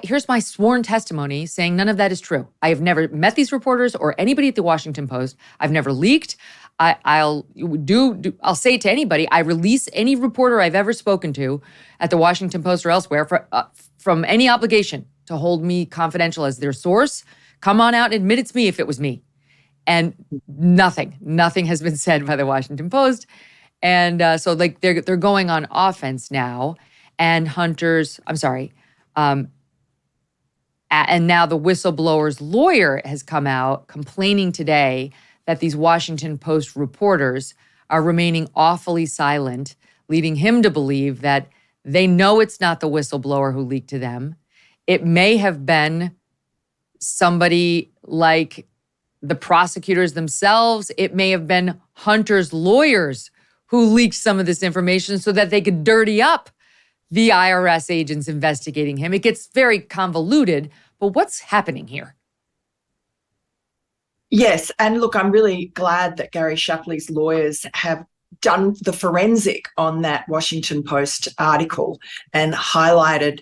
here's my sworn testimony saying none of that is true. I have never met these reporters or anybody at the Washington Post. I've never leaked. I'll say to anybody, I release any reporter I've ever spoken to at the Washington Post or elsewhere from any obligation to hold me confidential as their source. Come on out and admit it's me if it was me. And nothing has been said by the Washington Post. And so they're going on offense now. And and now the whistleblower's lawyer has come out complaining today that these Washington Post reporters are remaining awfully silent, leading him to believe that they know it's not the whistleblower who leaked to them. It may have been somebody like the prosecutors themselves. It may have been Hunter's lawyers who leaked some of this information so that they could dirty up the IRS agents investigating him. It gets very convoluted, but what's happening here? Yes, and look, I'm really glad that Gary Shapley's lawyers have done the forensic on that Washington Post article and highlighted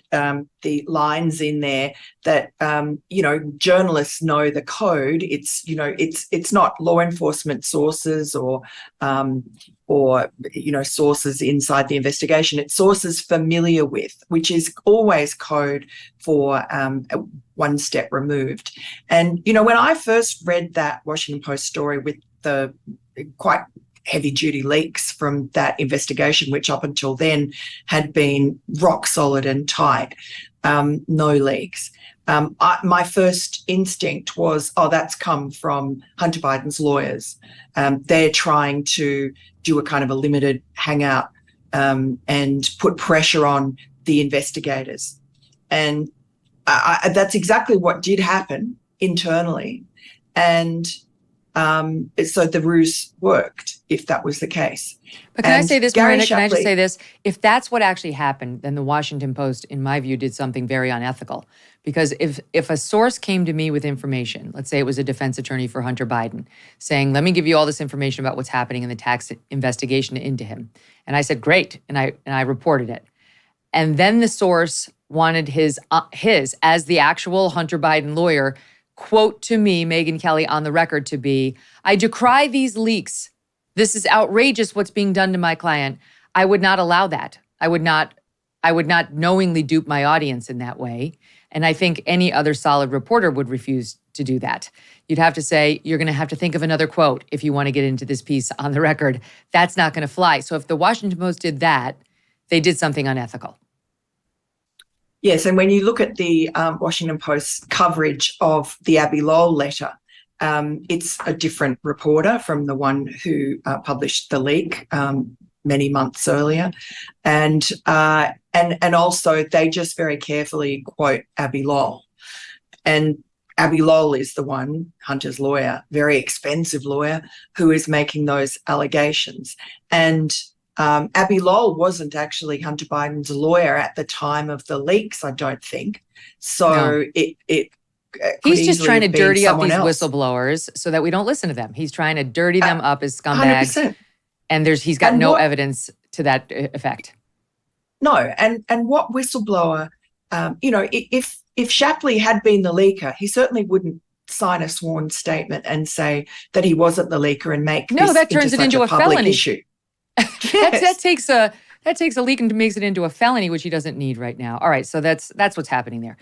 the lines in there that journalists know the code. It's not law enforcement sources or sources inside the investigation. It's sources familiar with, which is always code for one step removed. And when I first read that Washington Post story with the quite heavy-duty leaks from that investigation, which up until then had been rock solid and tight, no leaks. My first instinct was, that's come from Hunter Biden's lawyers. They're trying to do a kind of a limited hangout and put pressure on the investigators. And that's exactly what did happen internally. And so the ruse worked, if that was the case. But can I say this, Miranda? Can I just say this? If that's what actually happened, then the Washington Post, in my view, did something very unethical. Because if a source came to me with information, let's say it was a defense attorney for Hunter Biden, saying, let me give you all this information about what's happening in the tax investigation into him. And I said, great, and I reported it. And then the source wanted his as the actual Hunter Biden lawyer, quote to me, Megyn Kelly, on the record to be, I decry these leaks. This is outrageous what's being done to my client. I would not allow that. I would not knowingly dupe my audience in that way. And I think any other solid reporter would refuse to do that. You'd have to say, you're going to have to think of another quote if you want to get into this piece on the record. That's not going to fly. So if the Washington Post did that, they did something unethical. Yes, and when you look at the Washington Post coverage of the Abbe Lowell letter, it's a different reporter from the one who published the leak many months earlier, and also they just very carefully quote Abbe Lowell, and Abbe Lowell is the one, Hunter's lawyer, very expensive lawyer, who is making those allegations. And Abbe Lowell wasn't actually Hunter Biden's lawyer at the time of the leaks, I don't think. So no. He's just easily trying to have been dirty up someone these else. whistleblowers so that we don't listen to them. He's trying to dirty them up as scumbags. 100%. And he's got And no what- evidence to that effect. No, and what whistleblower, if Shapley had been the leaker, he certainly wouldn't sign a sworn statement and say that he wasn't the leaker and make No, this that turns it such into a public felony. issue. That takes a leak and makes it into a felony, which he doesn't need right now. All right, so that's what's happening there.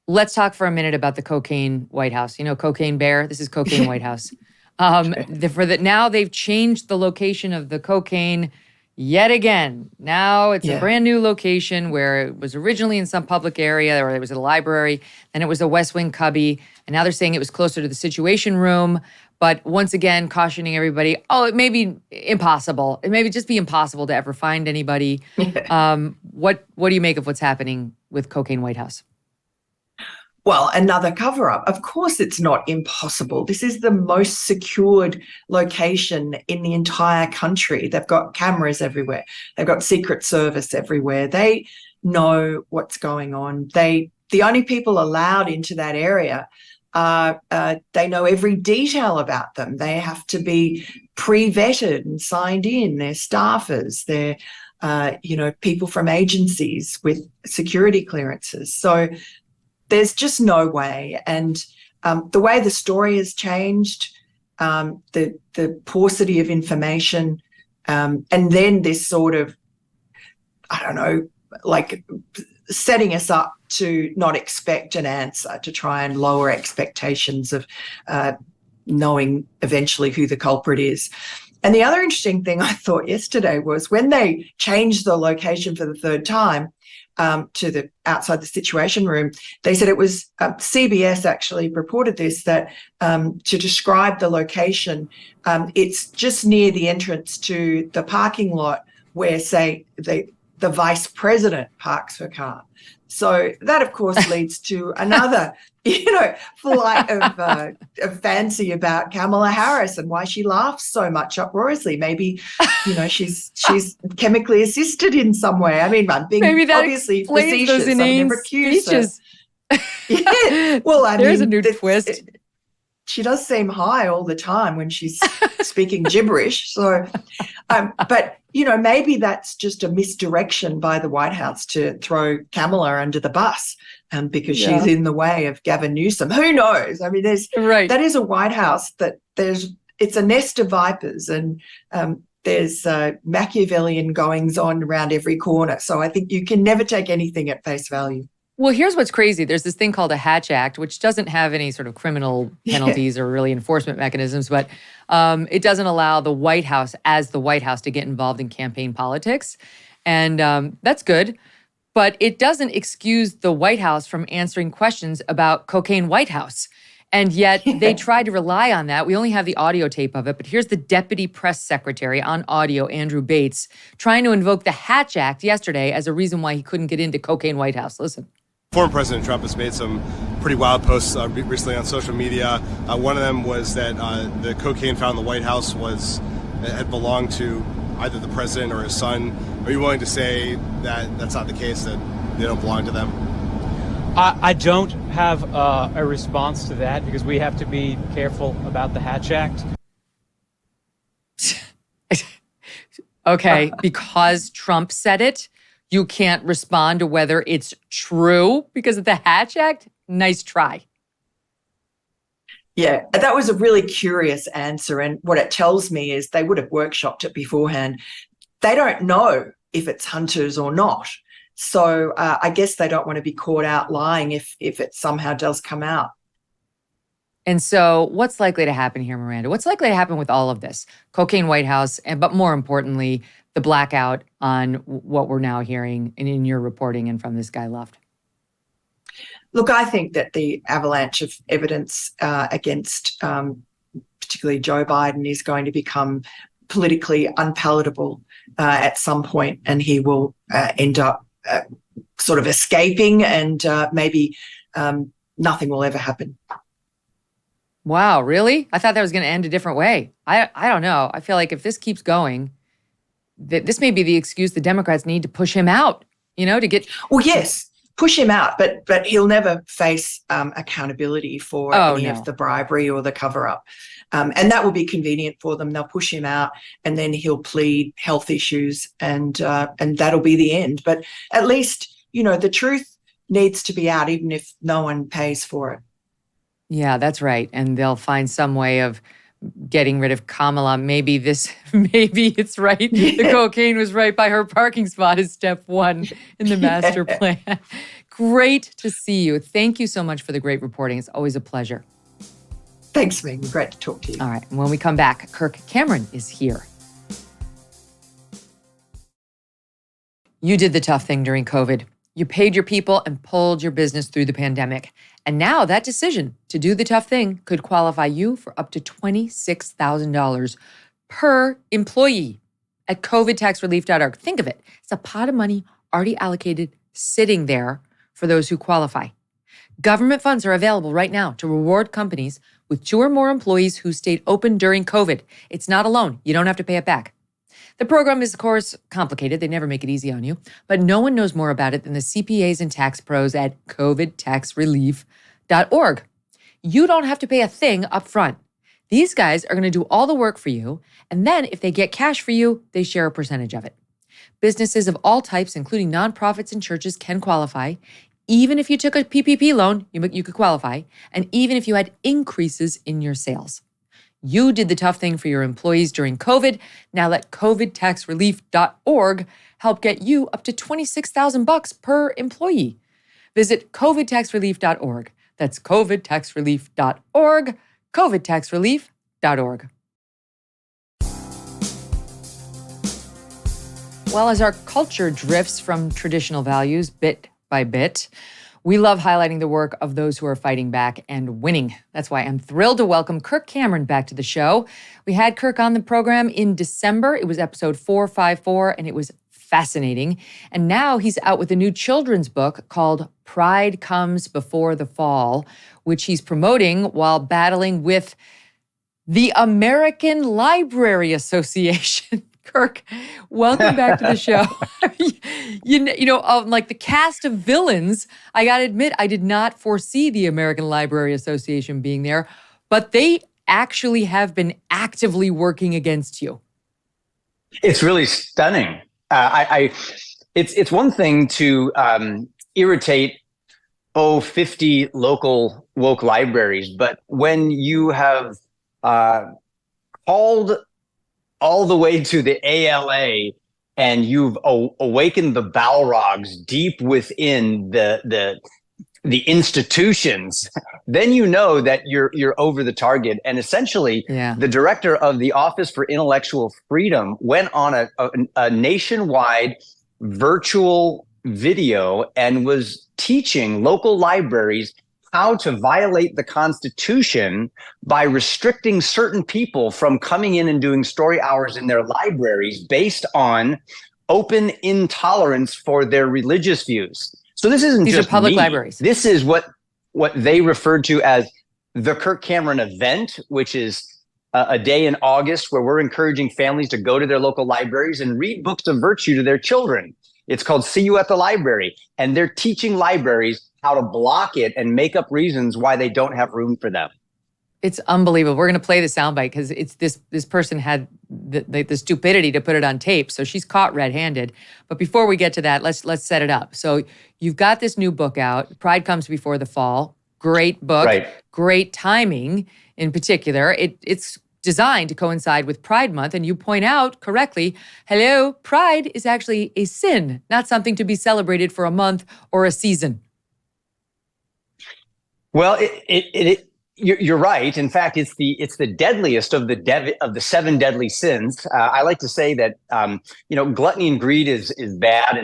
Let's talk for a minute about the cocaine White House. You know, Cocaine Bear. This is Cocaine White House. Now they've changed the location of the cocaine yet again. Now it's a brand new location where it was originally in some public area, or it was at a library, then it was a West Wing cubby, and now they're saying it was closer to the Situation Room. But once again, cautioning everybody, it may be impossible. It may just be impossible to ever find anybody. What do you make of what's happening with Cocaine White House? Well, another cover-up. Of course, it's not impossible. This is the most secured location in the entire country. They've got cameras everywhere. They've got Secret Service everywhere. They know what's going on. The only people allowed into that area they know every detail about them. They have to be pre-vetted and signed in. They're staffers. They're people from agencies with security clearances. So there's just no way. And the way the story has changed, the paucity of information, and then this sort of, setting us up to not expect an answer, to try and lower expectations of knowing eventually who the culprit is. And the other interesting thing I thought yesterday was when they changed the location for the third time, to the outside the Situation Room, they said it was CBS actually reported this, that to describe the location, it's just near the entrance to the parking lot where, say, the vice president parks her car. So that, of course, leads to another, flight of fancy about Kamala Harris and why she laughs so much uproariously. Maybe, she's chemically assisted in some way. I mean, I'm being Maybe that obviously explains facetious. those inane I've never accused her. speeches. Yeah, well, There's a new twist. She does seem high all the time when she's speaking gibberish. So, but maybe that's just a misdirection by the White House to throw Kamala under the bus, because she's in the way of Gavin Newsom. Who knows? I mean, that is a White House that it's a nest of vipers, and there's Machiavellian goings on around every corner. So I think you can never take anything at face value. Well, here's what's crazy. There's this thing called a Hatch Act, which doesn't have any sort of criminal penalties or really enforcement mechanisms, but it doesn't allow the White House as the White House to get involved in campaign politics. And that's good. But it doesn't excuse the White House from answering questions about Cocaine White House. And yet they tried to rely on that. We only have the audio tape of it, but here's the deputy press secretary on audio, Andrew Bates, trying to invoke the Hatch Act yesterday as a reason why he couldn't get into Cocaine White House. Listen. Former President Trump has made some pretty wild posts recently on social media. One of them was that the cocaine found in the White House had belonged to either the president or his son. Are you willing to say that that's not the case, that they don't belong to them? I don't have a response to that because we have to be careful about the Hatch Act. Okay, because Trump said it, you can't respond to whether it's true because of the Hatch Act? Nice try. Yeah, that was a really curious answer. And what it tells me is they would have workshopped it beforehand. They don't know if it's hunters or not. So I guess they don't want to be caught out lying if it somehow does come out. And so what's likely to happen here, Miranda? What's likely to happen with all of this? Cocaine White House, but more importantly, the blackout on what we're now hearing in your reporting and from this guy Luft. Look, I think that the avalanche of evidence against particularly Joe Biden is going to become politically unpalatable at some point, and he will end up sort of escaping, and maybe nothing will ever happen. Wow, really? I thought that was going to end a different way. I don't know. I feel like if this keeps going, this may be the excuse the Democrats need to push him out, to get... Well, yes. push him out, but he'll never face accountability for any of the bribery or the cover-up. And that will be convenient for them. They'll push him out, and then he'll plead health issues, and that'll be the end. But at least, the truth needs to be out, even if no one pays for it. Yeah, that's right. And they'll find some way of getting rid of Kamala. Maybe it's right. Yeah. The cocaine was right by her parking spot is step one in the master plan. Great to see you. Thank you so much for the great reporting. It's always a pleasure. Thanks, Megan. Great to talk to you. All right. And when we come back, Kirk Cameron is here. You did the tough thing during COVID. You paid your people and pulled your business through the pandemic. And now that decision to do the tough thing could qualify you for up to $26,000 per employee at covidtaxrelief.org. Think of it. It's a pot of money already allocated, sitting there for those who qualify. Government funds are available right now to reward companies with 2 or more employees who stayed open during COVID. It's not a loan. You don't have to pay it back. The program is, of course, complicated. They never make it easy on you, but no one knows more about it than the CPAs and tax pros at covidtaxrelief.org. You don't have to pay a thing up front. These guys are going to do all the work for you, and then if they get cash for you, they share a percentage of it. Businesses of all types, including nonprofits and churches, can qualify. Even if you took a PPP loan, you could qualify, and even if you had increases in your sales. You did the tough thing for your employees during COVID. Now let covidtaxrelief.org help get you up to $26,000 per employee. Visit covidtaxrelief.org. That's covidtaxrelief.org, covidtaxrelief.org. Well, as our culture drifts from traditional values bit by bit, we love highlighting the work of those who are fighting back and winning. That's why I'm thrilled to welcome Kirk Cameron back to the show. We had Kirk on the program in December. It was episode 454, and it was fascinating. And now he's out with a new children's book called Pride Comes Before the Fall, which he's promoting while battling with the American Library Association. Kirk, welcome back to the show. Like the cast of villains, I got to admit, I did not foresee the American Library Association being there, but they actually have been actively working against you. It's really stunning. It's one thing to irritate 50 local woke libraries, but when you have called all the way to the ALA, and you've awakened the Balrogs deep within the institutions, then you know that you're over the target. And essentially, the director of the Office for Intellectual Freedom went on a nationwide virtual video and was teaching local libraries how to violate the Constitution by restricting certain people from coming in and doing story hours in their libraries based on open intolerance for their religious views. So this isn't These just are public me. libraries. This is what they referred to as the Kirk Cameron event, which is a day in August where we're encouraging families to go to their local libraries and read books of virtue to their children. It's called See You at the Library, and they're teaching libraries how to block it and make up reasons why they don't have room for them. It's unbelievable. We're going to play the soundbite because it's this person had the stupidity to put it on tape, so she's caught red-handed. But before we get to that, let's set it up. So you've got this new book out, Pride Comes Before the Fall. Great book, right. Great timing. In particular, it's designed to coincide with Pride Month, and you point out correctly, hello, Pride is actually a sin, not something to be celebrated for a month or a season. Well, you're right. In fact, it's the deadliest of the 7 deadly sins. I like to say that gluttony and greed is bad,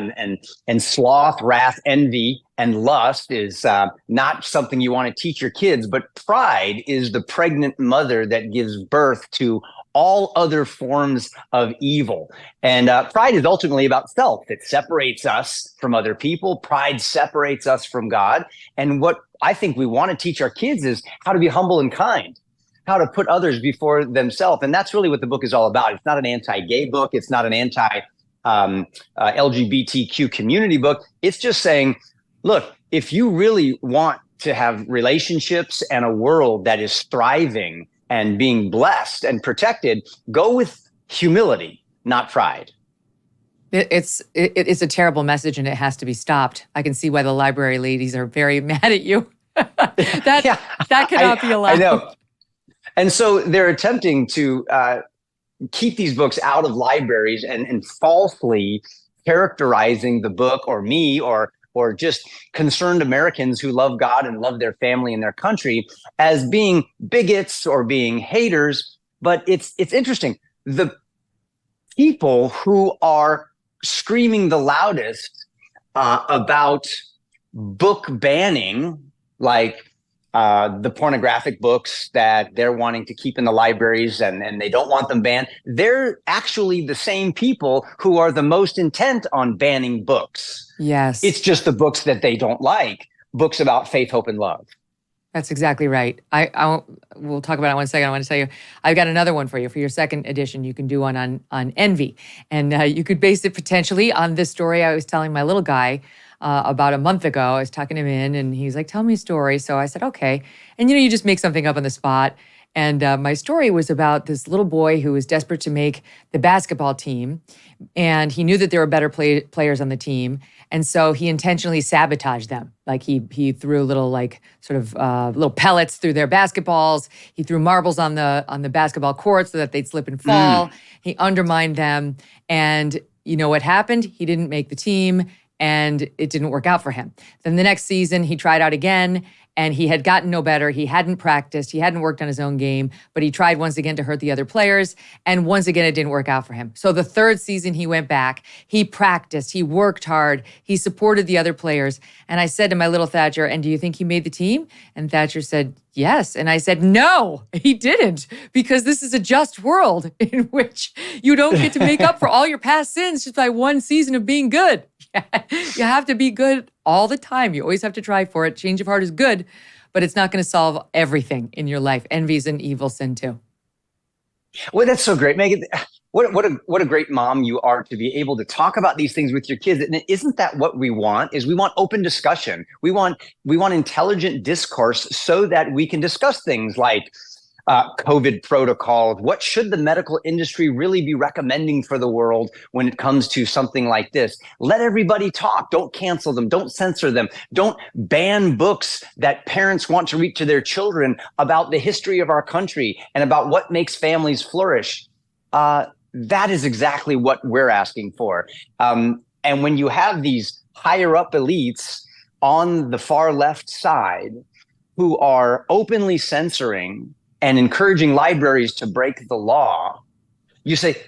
and sloth, wrath, envy, and lust is not something you want to teach your kids. But pride is the pregnant mother that gives birth to all other forms of evil. And pride is ultimately about self. It separates us from other people. Pride separates us from God. And what I think we want to teach our kids is how to be humble and kind, how to put others before themselves. And that's really what the book is all about. It's not an anti-gay book. It's not an anti-LGBTQ community book. It's just saying, look, if you really want to have relationships and a world that is thriving and being blessed and protected, go with humility, not pride. It's a terrible message, and it has to be stopped. I can see why the library ladies are very mad at you. that cannot be allowed. I know. And so they're attempting to keep these books out of libraries and falsely characterizing the book or me or just concerned Americans who love God and love their family and their country as being bigots or being haters. But it's interesting. The people who are screaming the loudest about book banning, like the pornographic books that they're wanting to keep in the libraries and they don't want them banned, they're actually the same people who are the most intent on banning books. Yes. It's just the books that they don't like, books about faith, hope, and love. That's exactly right. We'll talk about it in 1 second. I want to tell you, I've got another one for you. For your second edition, you can do one on envy. And you could base it potentially on this story I was telling my little guy about a month ago. I was tucking him in, and he's like, tell me a story. So I said, okay. And, you just make something up on the spot. And my story was about this little boy who was desperate to make the basketball team. And he knew that there were better players on the team. And so he intentionally sabotaged them. Like he threw little little pellets through their basketballs. He threw marbles on the basketball court so that they'd slip and fall. He undermined them. And you know what happened? He didn't make the team, and it didn't work out for him. Then the next season, he tried out again, and he had gotten no better. He hadn't practiced. He hadn't worked on his own game, but he tried once again to hurt the other players. And once again, it didn't work out for him. So the third season, he went back. He practiced. He worked hard. He supported the other players. And I said to my little Thatcher, and do you think he made the team? And Thatcher said, yes. And I said, no, he didn't, because this is a just world in which you don't get to make up for all your past sins just by one season of being good. You have to be good all the time. You always have to try for it. Change of heart is good, but it's not going to solve everything in your life. Envy is an evil sin too. Well, that's so great, Megan. What a great mom you are to be able to talk about these things with your kids. And isn't that what we want? Is we want open discussion. We want intelligent discourse so that we can discuss things like COVID protocols. What should the medical industry really be recommending for the world when it comes to something like this? Let everybody talk. Don't cancel them. Don't censor them. Don't ban books that parents want to read to their children about the history of our country and about what makes families flourish. That is exactly what we're asking for. And when you have these higher up elites on the far left side who are openly censoring and encouraging libraries to break the law, you say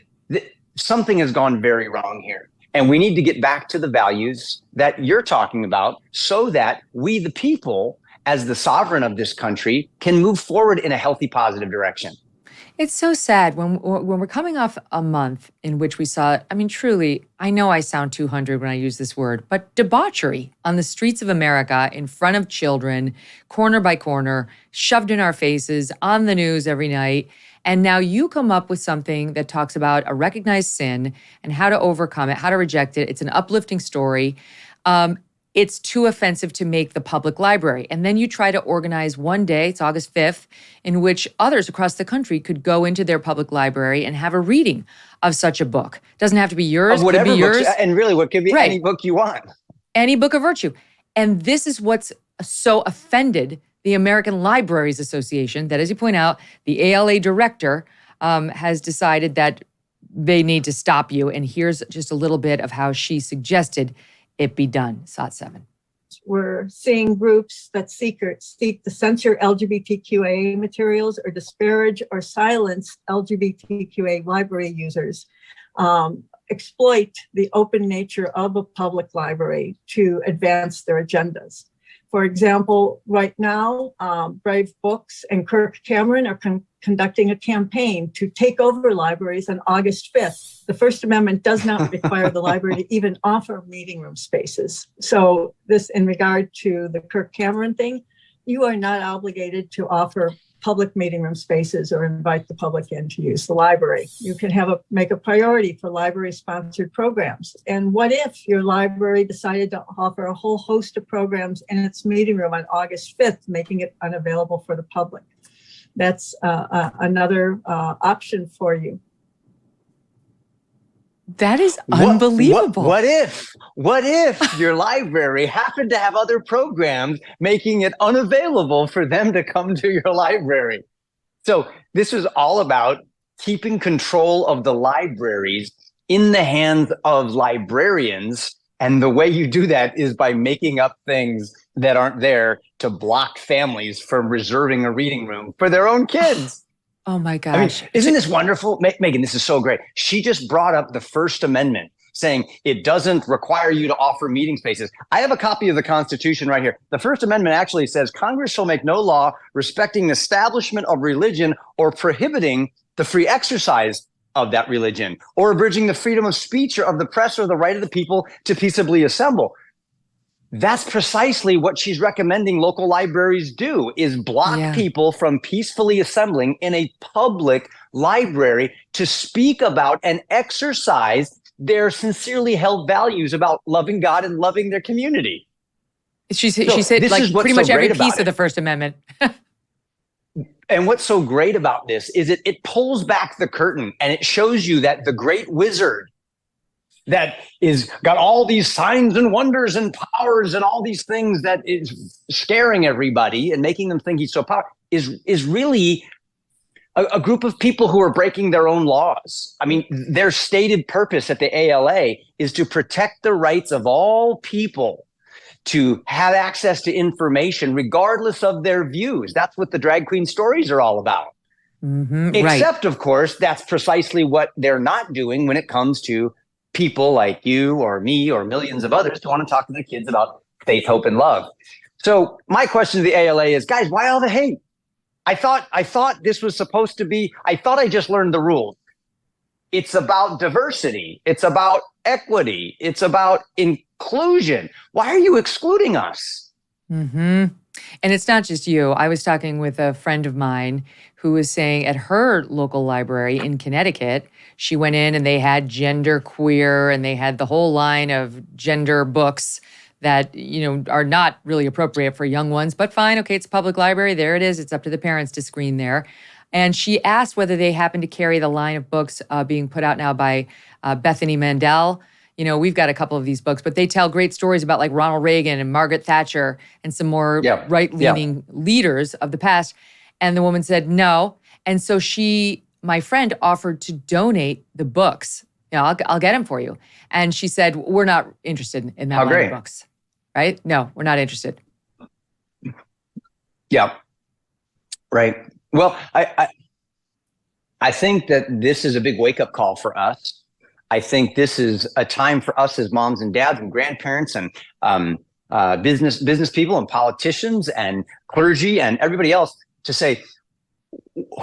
something has gone very wrong here. And we need to get back to the values that you're talking about so that we, the people, as the sovereign of this country, can move forward in a healthy, positive direction. It's so sad when we're coming off a month in which we saw, truly, I know I sound 200 when I use this word, but debauchery on the streets of America in front of children, corner by corner, shoved in our faces, on the news every night. And now you come up with something that talks about a recognized sin and how to overcome it, how to reject it. It's an uplifting story. It's too offensive to make the public library. And then you try to organize one day, it's August 5th, in which others across the country could go into their public library and have a reading of such a book. Doesn't have to be yours, of whatever could be yours. Books, and really, what could be any book you want. Any book of virtue. And this is what's so offended the American Libraries Association, that, as you point out, the ALA director has decided that they need to stop you. And here's just a little bit of how she suggested it be done. SOT 7. We're seeing groups that seek to censor LGBTQA materials or disparage or silence LGBTQA library users, exploit the open nature of a public library to advance their agendas. For example, right now, Brave Books and Kirk Cameron are conducting a campaign to take over libraries on August 5th. The First Amendment does not require the library to even offer meeting room spaces. So this, in regard to the Kirk Cameron thing, you are not obligated to offer public meeting room spaces or invite the public in to use the library. You can make a priority for library-sponsored programs. And what if your library decided to offer a whole host of programs in its meeting room on August 5th, making it unavailable for the public? That's another option for you. That is unbelievable. What if your library happened to have other programs making it unavailable for them to come to your library? So this is all about keeping control of the libraries in the hands of librarians. And the way you do that is by making up things that aren't there to block families from reserving a reading room for their own kids. Oh my gosh. I mean, isn't this wonderful? Megan, this is so great. She just brought up the First Amendment, saying it doesn't require you to offer meeting spaces. I have a copy of the Constitution right here. The First Amendment actually says Congress shall make no law respecting the establishment of religion or prohibiting the free exercise of that religion or abridging the freedom of speech or of the press or the right of the people to peaceably assemble. That's precisely what she's recommending local libraries do, is block people from peacefully assembling in a public library to speak about and exercise their sincerely held values about loving God and loving their community. She said like pretty much every piece of the First Amendment. And what's so great about this is it pulls back the curtain and it shows you that the great wizard that is got all these signs and wonders and powers and all these things that is scaring everybody and making them think he's so powerful is really a group of people who are breaking their own laws. I mean, their stated purpose at the ALA is to protect the rights of all people to have access to information regardless of their views. That's what the drag queen stories are all about. Mm-hmm, Except, of course, that's precisely what they're not doing when it comes to people like you or me or millions of others who want to talk to their kids about faith, hope, and love. So my question to the ALA is, guys, why all the hate? I thought this was supposed to be, I thought I just learned the rules. It's about diversity. It's about equity. It's about inclusion. Why are you excluding us? Mm-hmm. And it's not just you. I was talking with a friend of mine who was saying at her local library in Connecticut, she went in and they had gender queer and they had the whole line of gender books that, you know, are not really appropriate for young ones, but fine. Okay, it's a public library. There it is. It's up to the parents to screen there. And she asked whether they happen to carry the line of books being put out now by Bethany Mandel. You know, we've got a couple of these books, but they tell great stories about like Ronald Reagan and Margaret Thatcher and some more right-leaning leaders of the past. And the woman said no. And so my friend offered to donate the books. You know, I'll get them for you. And she said, we're not interested in that line of books, right? No, we're not interested. Yeah, right. Well, I think that this is a big wake-up call for us. I think this is a time for us as moms and dads and grandparents and business people and politicians and clergy and everybody else to say,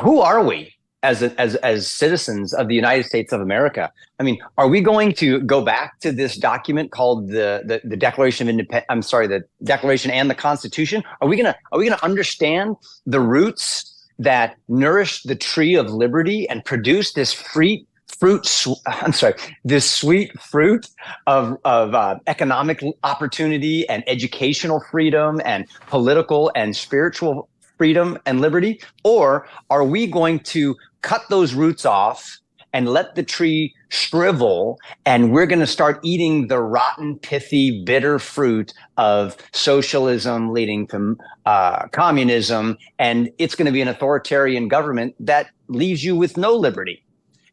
who are we as citizens of the United States of America? I mean, are we going to go back to this document called the Declaration of Independence? the Declaration and the Constitution? Are we gonna understand the roots that nourish the tree of liberty and produce this sweet fruit of economic opportunity and educational freedom and political and spiritual freedom and liberty? Or are we going to cut those roots off and let the tree shrivel, and we're going to start eating the rotten, pithy, bitter fruit of socialism leading to communism, and it's going to be an authoritarian government that leaves you with no liberty?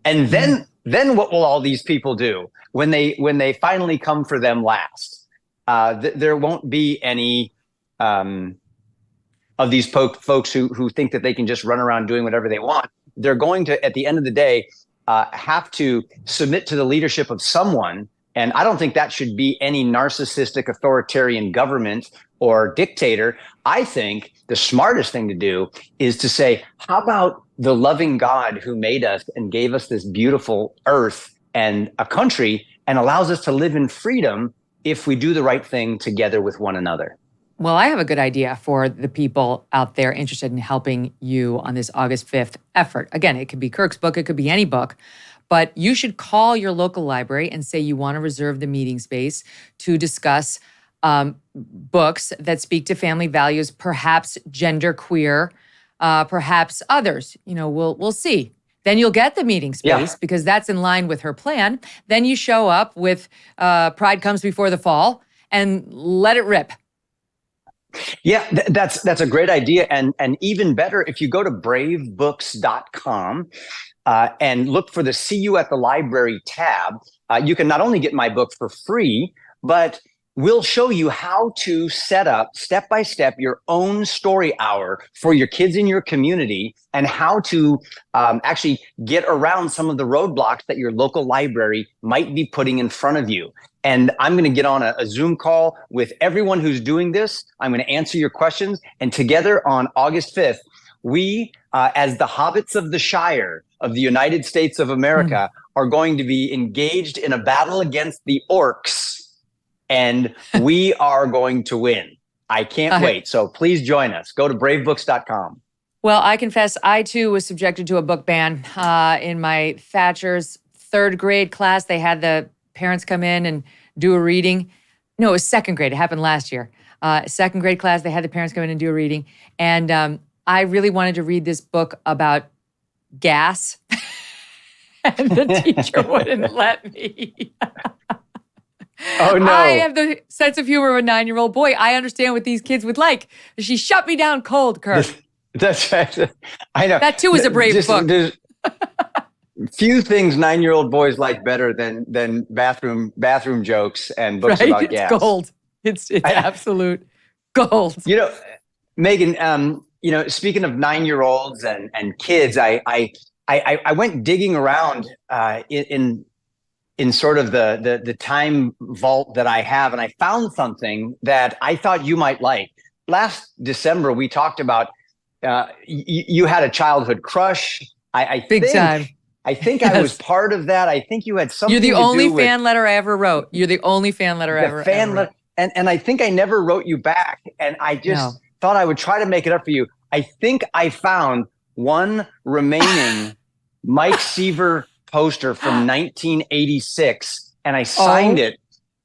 And then what will all these people do when they finally come for them last? There won't be any of these folks who think that they can just run around doing whatever they want. They're going to, at the end of the day, have to submit to the leadership of someone. And I don't think that should be any narcissistic authoritarian government or dictator. I think the smartest thing to do is to say, how about the loving God who made us and gave us this beautiful earth and a country and allows us to live in freedom if we do the right thing together with one another? Well, I have a good idea for the people out there interested in helping you on this August 5th effort. Again, it could be Kirk's book, it could be any book, but you should call your local library and say you want to reserve the meeting space to discuss books that speak to family values, perhaps genderqueer, perhaps others. We'll see. Then you'll get the meeting space because that's in line with her plan. Then you show up with Pride Comes Before the Fall and let it rip. Yeah, that's a great idea. And even better, if you go to bravebooks.com and look for the See You at the Library tab, you can not only get my book for free, but we'll show you how to set up step by step your own story hour for your kids in your community and how to actually get around some of the roadblocks that your local library might be putting in front of you. And I'm going to get on a Zoom call with everyone who's doing this. I'm going to answer your questions. And together on August 5th, we, as the hobbits of the Shire of the United States of America, are going to be engaged in a battle against the orcs. And we are going to win. I can't wait. So please join us. Go to bravebooks.com. Well, I confess, I too was subjected to a book ban in my Thatcher's third grade class. They had the parents come in and do a reading. No, it was second grade. It happened last year. Second grade class, they had the parents come in and do a reading. And I really wanted to read this book about gas. And the teacher wouldn't let me. Oh, no. I have the sense of humor of a 9-year-old boy. I understand what these kids would like. She shut me down cold, Kirk. That's right. I know. That too is a brave book. There's few things 9-year-old boys like better than bathroom jokes and books about gas. It's gold. It's absolute gold. Megan, speaking of 9-year-olds and kids, I went digging around in sort of the time vault that I have, and I found something that I thought you might like. Last December, we talked about you had a childhood crush. Big time. I think yes. I was part of that. I think you had something. You're the only to do fan letter I ever wrote. You're the only fan letter I ever wrote. And I think I never wrote you back. And I just thought I would try to make it up for you. I think I found one remaining Mike Seaver poster from 1986, and I signed it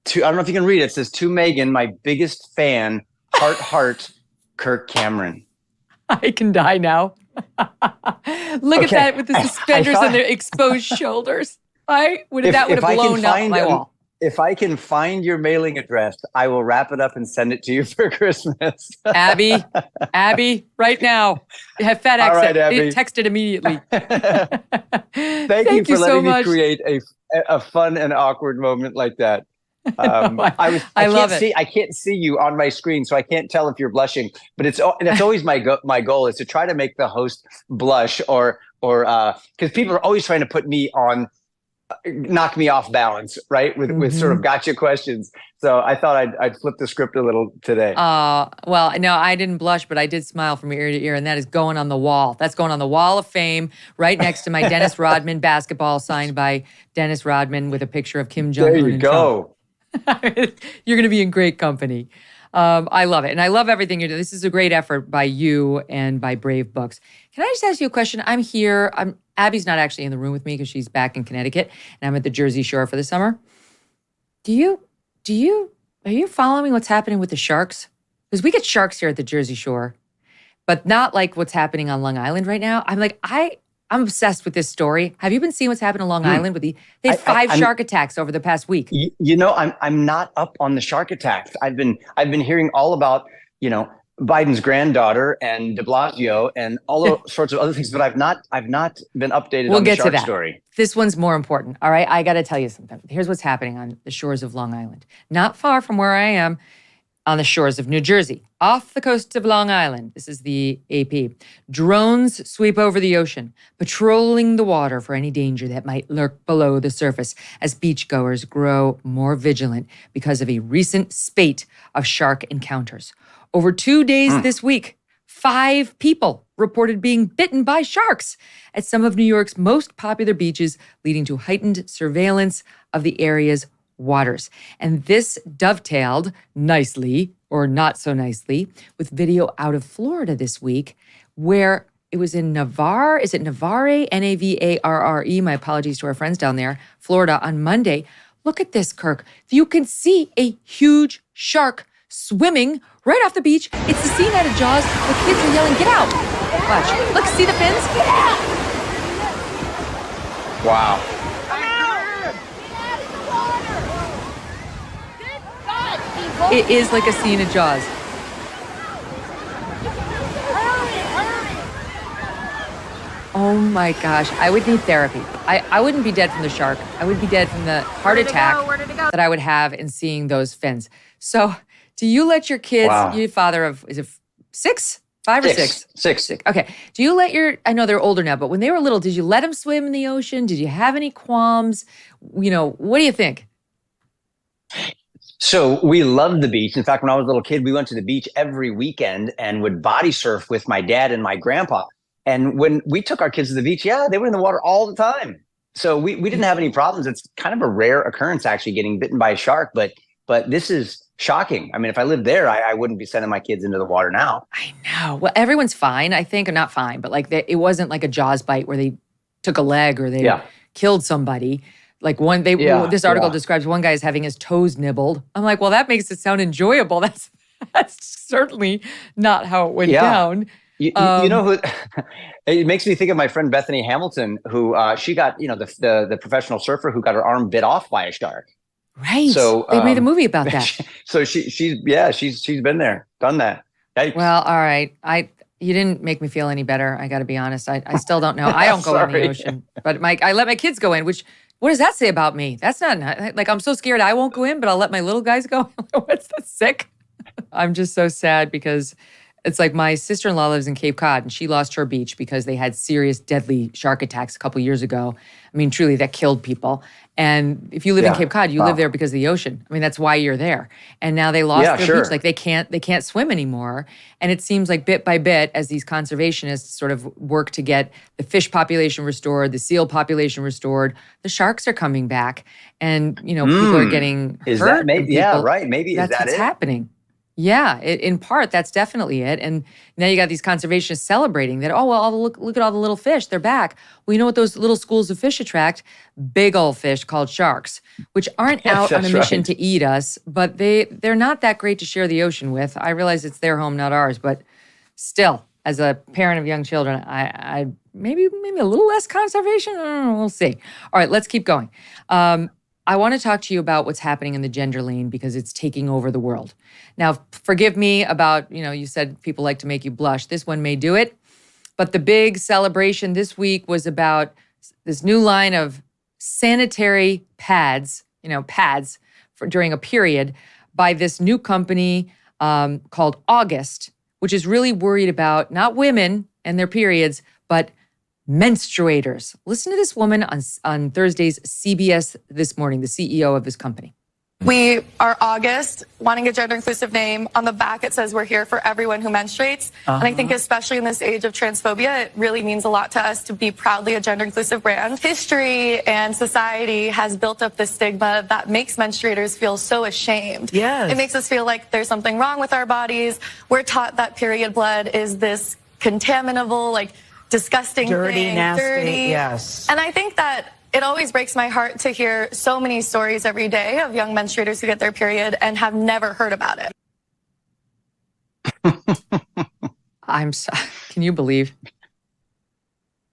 to, I don't know if you can read it. It says, "To Megan, my biggest fan, heart, Kirk Cameron." I can die now. Look at that with the suspenders and the exposed shoulders. That would have blown up my wall. If I can find your mailing address, I will wrap it up and send it to you for Christmas. Abby, right now. Have FedEx right, Abby. Text it immediately. Thank you for letting me create a fun and awkward moment like that. I love it. I can't see you on my screen, so I can't tell if you're blushing. But that's always my goal is to try to make the host blush, or because people are always trying to put me on. Knock me off balance, right? With sort of gotcha questions. So I thought I'd flip the script a little today. Well, no, I didn't blush, but I did smile from ear to ear, and that is going on the wall. That's going on the wall of fame, right next to my Dennis Rodman basketball signed by Dennis Rodman with a picture of Kim Jong-un. There you go. You're going to be in great company. I love it. And I love everything you're doing. This is a great effort by you and by Brave Books. Can I just ask you a question? I'm here. Abby's not actually in the room with me because she's back in Connecticut and I'm at the Jersey Shore for the summer. Are you following what's happening with the sharks? Because we get sharks here at the Jersey Shore, but not like what's happening on Long Island right now. I'm obsessed with this story. Have you been seeing what's happened on Long Island they had 5 shark attacks over the past week? I'm not up on the shark attacks. I've been hearing all about, Biden's granddaughter and de Blasio and all sorts of other things, but I've not been updated on the shark story. This one's more important. All right, I got to tell you something. Here's what's happening on the shores of Long Island. Not far from where I am, on the shores of New Jersey, off the coast of Long Island. This is the AP. Drones sweep over the ocean, patrolling the water for any danger that might lurk below the surface as beachgoers grow more vigilant because of a recent spate of shark encounters. Over 2 days this week, 5 people reported being bitten by sharks at some of New York's most popular beaches, leading to heightened surveillance of the area's waters. And this dovetailed nicely or not so nicely, with video out of Florida this week where it was in Navarre. Is it Navarre? Navarre. My apologies to our friends down there, Florida, on Monday. Look at this, Kirk. You can see a huge shark swimming right off the beach. It's the scene out of Jaws where kids are yelling, "Get out!" Watch. Look, see the fins? Wow. It is like a scene of Jaws. Oh my gosh, I would need therapy. I wouldn't be dead from the shark. I would be dead from the heart attack that I would have in seeing those fins. So, do you let your kids, Wow. you're father of, is it 6? 5 or 6? Six. Okay. Do you let I know they're older now, but when they were little, did you let them swim in the ocean? Did you have any qualms? What do you think? So we loved the beach. In fact, when I was a little kid, we went to the beach every weekend and would body surf with my dad and my grandpa. And when we took our kids to the beach, they were in the water all the time. So we didn't have any problems. It's kind of a rare occurrence actually getting bitten by a shark, but this is shocking. I mean, if I lived there, I wouldn't be sending my kids into the water now. I know. Well, everyone's fine, I think, or not fine, but like it wasn't like a Jaws bite where they took a leg or they killed somebody. Like this article describes one guy as having his toes nibbled. I'm like, well, that makes it sound enjoyable. That's certainly not how it went down. You know who? It makes me think of my friend Bethany Hamilton, who she got, the professional surfer who got her arm bit off by a shark. Right. So they made a movie about that. So she's been there, done that. Yikes. Well, all right. You didn't make me feel any better. I got to be honest. I still don't know. I don't go in the ocean, but I let my kids go in. What does that say about me? That's not like I'm so scared I won't go in, but I'll let my little guys go. What's that sick? I'm just so sad because it's like my sister-in-law lives in Cape Cod and she lost her beach because they had serious deadly shark attacks a couple years ago. I mean, truly, that killed people. And if you live in Cape Cod, you live there because of the ocean. I mean, that's why you're there. And now they lost their beach. Like they can't swim anymore. And it seems like bit by bit, as these conservationists sort of work to get the fish population restored, the seal population restored, the sharks are coming back. And, people are getting hurt. That maybe? Yeah, right. Maybe that's is that what's it? happening. Yeah, in part, that's definitely it. And now you got these conservationists celebrating that, look at all the little fish, they're back. Well, you know what those little schools of fish attract? Big old fish called sharks, which aren't out on a mission to eat us, but they're not that great to share the ocean with. I realize it's their home, not ours, but still, as a parent of young children, I maybe a little less conservation, we'll see. All right, let's keep going. I want to talk to you about what's happening in the gender lane because it's taking over the world. Now, forgive me about, you said people like to make you blush. This one may do it. But the big celebration this week was about this new line of sanitary pads, pads during a period by this new company called August, which is really worried about not women and their periods, but menstruators. Listen to this woman on Thursday's CBS This Morning, the CEO of this company. We are August, wanting a gender-inclusive name. On the back, it says we're here for everyone who menstruates. And I think especially in this age of transphobia, it really means a lot to us to be proudly a gender-inclusive brand. History and society has built up this stigma that makes menstruators feel so ashamed. Yes. It makes us feel like there's something wrong with our bodies. We're taught that period blood is this contaminable, disgusting Dirty, thing. nasty, Dirty. yes. And I think that it always breaks my heart to hear so many stories every day of young menstruators who get their period and have never heard about it. Can you believe?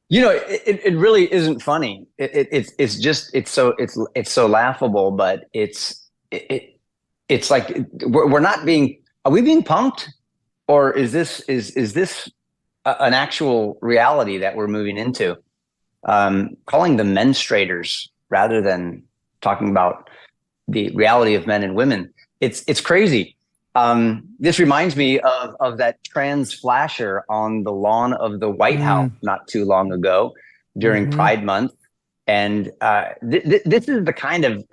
It really isn't funny. It's so laughable, but it's like we're not being. Are we being punked, or is this an actual reality that we're moving into? Calling them menstruators rather than talking about the reality of men and women. It's crazy. This reminds me of that trans flasher on the lawn of the White House not too long ago during Pride Month. And this is the kind of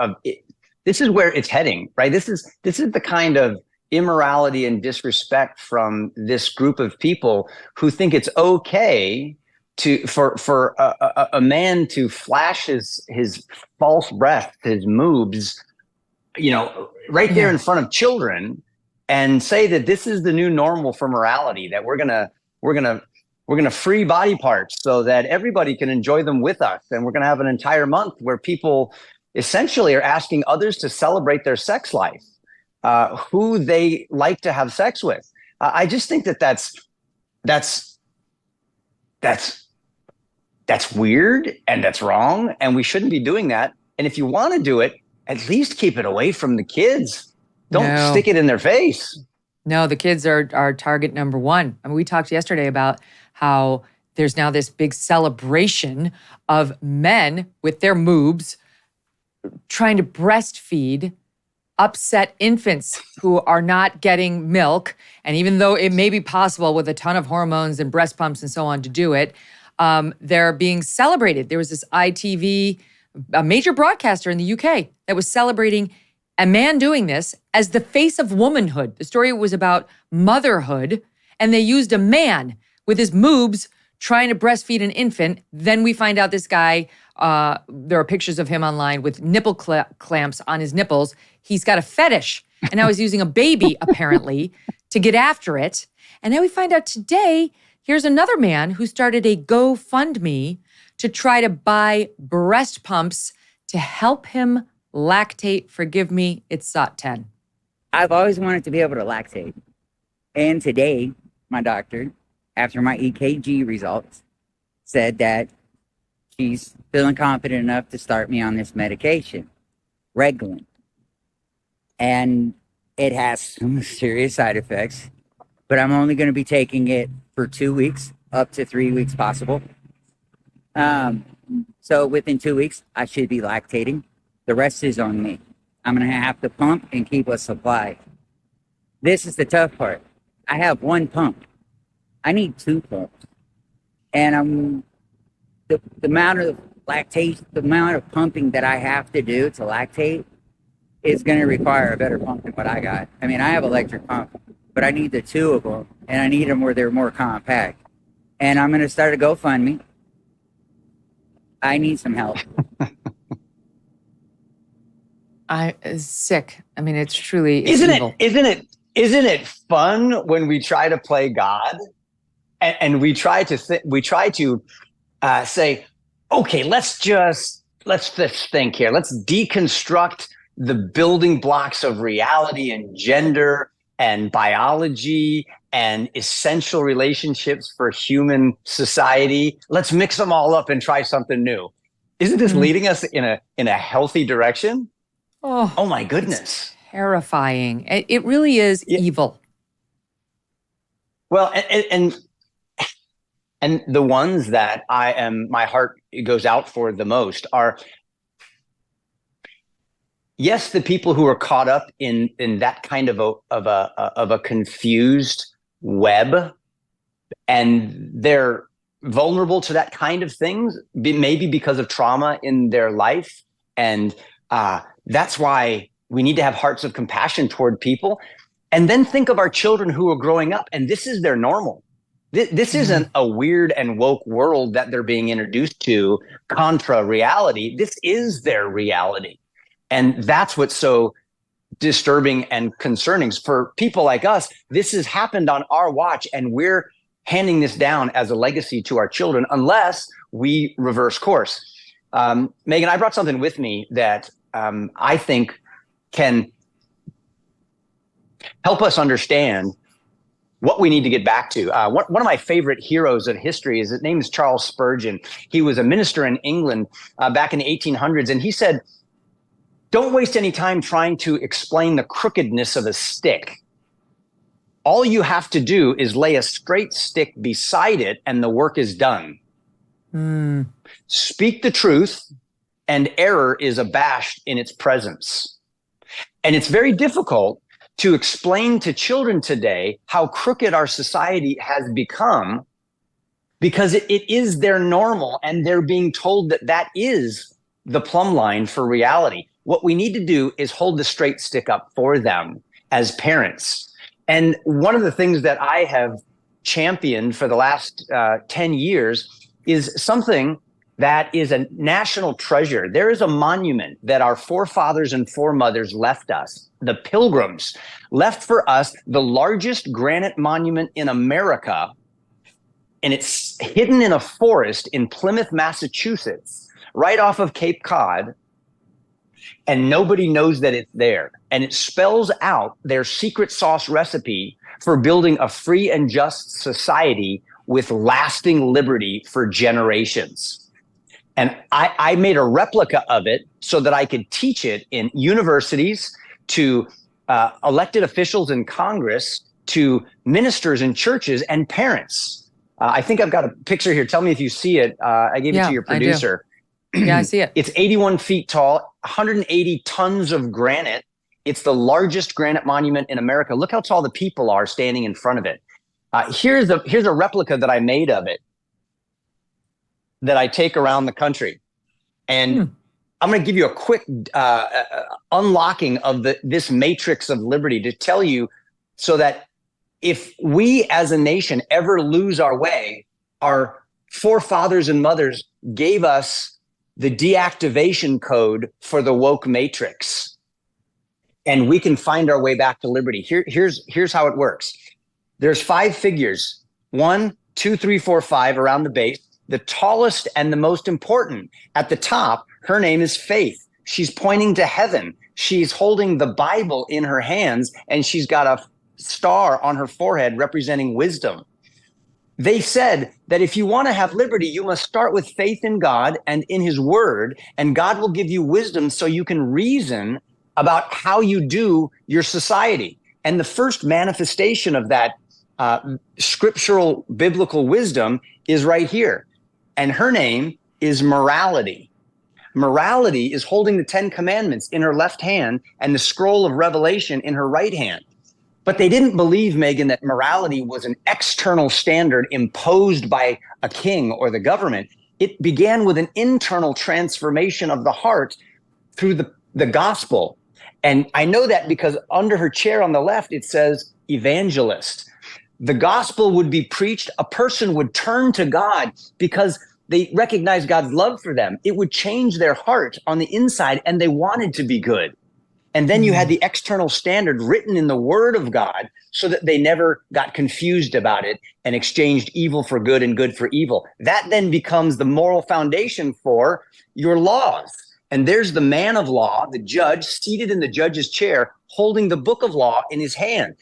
this is where it's heading, right? This is the kind of immorality and disrespect from this group of people who think it's okay for a man to flash his false breath, his moobs, right there in front of children, and say that this is the new normal for morality, that we're gonna free body parts so that everybody can enjoy them with us, and we're gonna have an entire month where people essentially are asking others to celebrate their sex life, who they like to have sex with. I just think that that's weird, and that's wrong, and we shouldn't be doing that. And if you want to do it, at least keep it away from the kids. Don't stick it in their face. No, the kids are target number one. I mean, we talked yesterday about how there's now this big celebration of men with their moobs trying to breastfeed upset infants who are not getting milk. And even though it may be possible with a ton of hormones and breast pumps and so on to do it, they're being celebrated. There was this ITV, a major broadcaster in the UK, that was celebrating a man doing this as the face of womanhood. The story was about motherhood, and they used a man with his moobs trying to breastfeed an infant. Then we find out this guy, there are pictures of him online with nipple clamps on his nipples. He's got a fetish, and now he's using a baby, apparently, to get after it. And now we find out today, here's another man who started a GoFundMe to try to buy breast pumps to help him lactate. Forgive me, it's SOT 10. I've always wanted to be able to lactate. And today, my doctor, after my EKG results, said that she's feeling confident enough to start me on this medication, Reglan. And it has some serious side effects, but I'm only going to be taking it for 2 weeks, up to 3 weeks possible. So within 2 weeks, I should be lactating. The rest is on me. I'm going to have to pump and keep a supply. This is the tough part. I have one pump. I need 2 pumps. And the amount of lactation, the amount of pumping that I have to do to lactate is going to require a better pump than what I got. I mean, I have electric pump, but I need the 2 of them, and I need them where they're more compact. And I'm going to start a GoFundMe. I need some help. Sick. I mean, it's truly Isn't evil. it fun when we try to play God, and we try to say, okay, let's just think here. Let's deconstruct the building blocks of reality and gender and biology and essential relationships for human society. Let's mix them all up and try something new. Isn't this leading us in a healthy direction? Oh my goodness. Terrifying. It really is evil. Well, and the ones that my heart goes out for the most are, yes, the people who are caught up in that kind of a confused web, and they're vulnerable to that kind of things, maybe because of trauma in their life. And that's why we need to have hearts of compassion toward people. And then think of our children who are growing up, and this is their normal. This isn't a weird and woke world that they're being introduced to contra reality. This is their reality. And that's what's so disturbing and concerning. For people like us, this has happened on our watch, and we're handing this down as a legacy to our children unless we reverse course. Megan, I brought something with me that I think can help us understand what we need to get back to. One of my favorite heroes of history his name is Charles Spurgeon. He was a minister in England back in the 1800s, and he said, "Don't waste any time trying to explain the crookedness of a stick. All you have to do is lay a straight stick beside it, and the work is done. Speak the truth, and error is abashed in its presence." And it's very difficult to explain to children today how crooked our society has become, because it is their normal, and they're being told that that is the plumb line for reality. What we need to do is hold the straight stick up for them as parents. And one of the things that I have championed for the last 10 years is something that is a national treasure. There is a monument that our forefathers and foremothers left us. The Pilgrims left for us the largest granite monument in America, and it's hidden in a forest in Plymouth, Massachusetts, right off of Cape Cod, and nobody knows that it's there. And it spells out their secret sauce recipe for building a free and just society with lasting liberty for generations. And I made a replica of it so that I could teach it in universities, to elected officials in Congress, to ministers in churches, and parents. I think I've got a picture here. Tell me if you see it. I gave it to your producer. Yeah, I see it. It's 81 feet tall, 180 tons of granite. It's the largest granite monument in America. Look how tall the people are standing in front of it. Here's a replica that I made of it, that I take around the country. And I'm going to give you a quick unlocking of this matrix of liberty to tell you, so that if we as a nation ever lose our way, our forefathers and mothers gave us the deactivation code for the woke matrix, and we can find our way back to liberty. Here's how it works. There's 5 figures, 1, 2, 3, 4, 5 around the base. The tallest and the most important at the top, her name is Faith. She's pointing to heaven. She's holding the Bible in her hands, and she's got a star on her forehead representing wisdom. They said that if you want to have liberty, you must start with faith in God and in his word, and God will give you wisdom so you can reason about how you do your society. And the first manifestation of that scriptural biblical wisdom is right here. And her name is morality. Morality is holding the 10 commandments in her left hand and the scroll of Revelation in her right hand. But they didn't believe, Megan, that morality was an external standard imposed by a king or the government. It began with an internal transformation of the heart through the gospel. And I know that because under her chair on the left, it says evangelist. The gospel would be preached. A person would turn to God because they recognized God's love for them. It would change their heart on the inside, and they wanted to be good. And then you had the external standard written in the word of God so that they never got confused about it and exchanged evil for good and good for evil. That then becomes the moral foundation for your laws. And there's the man of law, the judge, seated in the judge's chair, holding the book of law in his hand.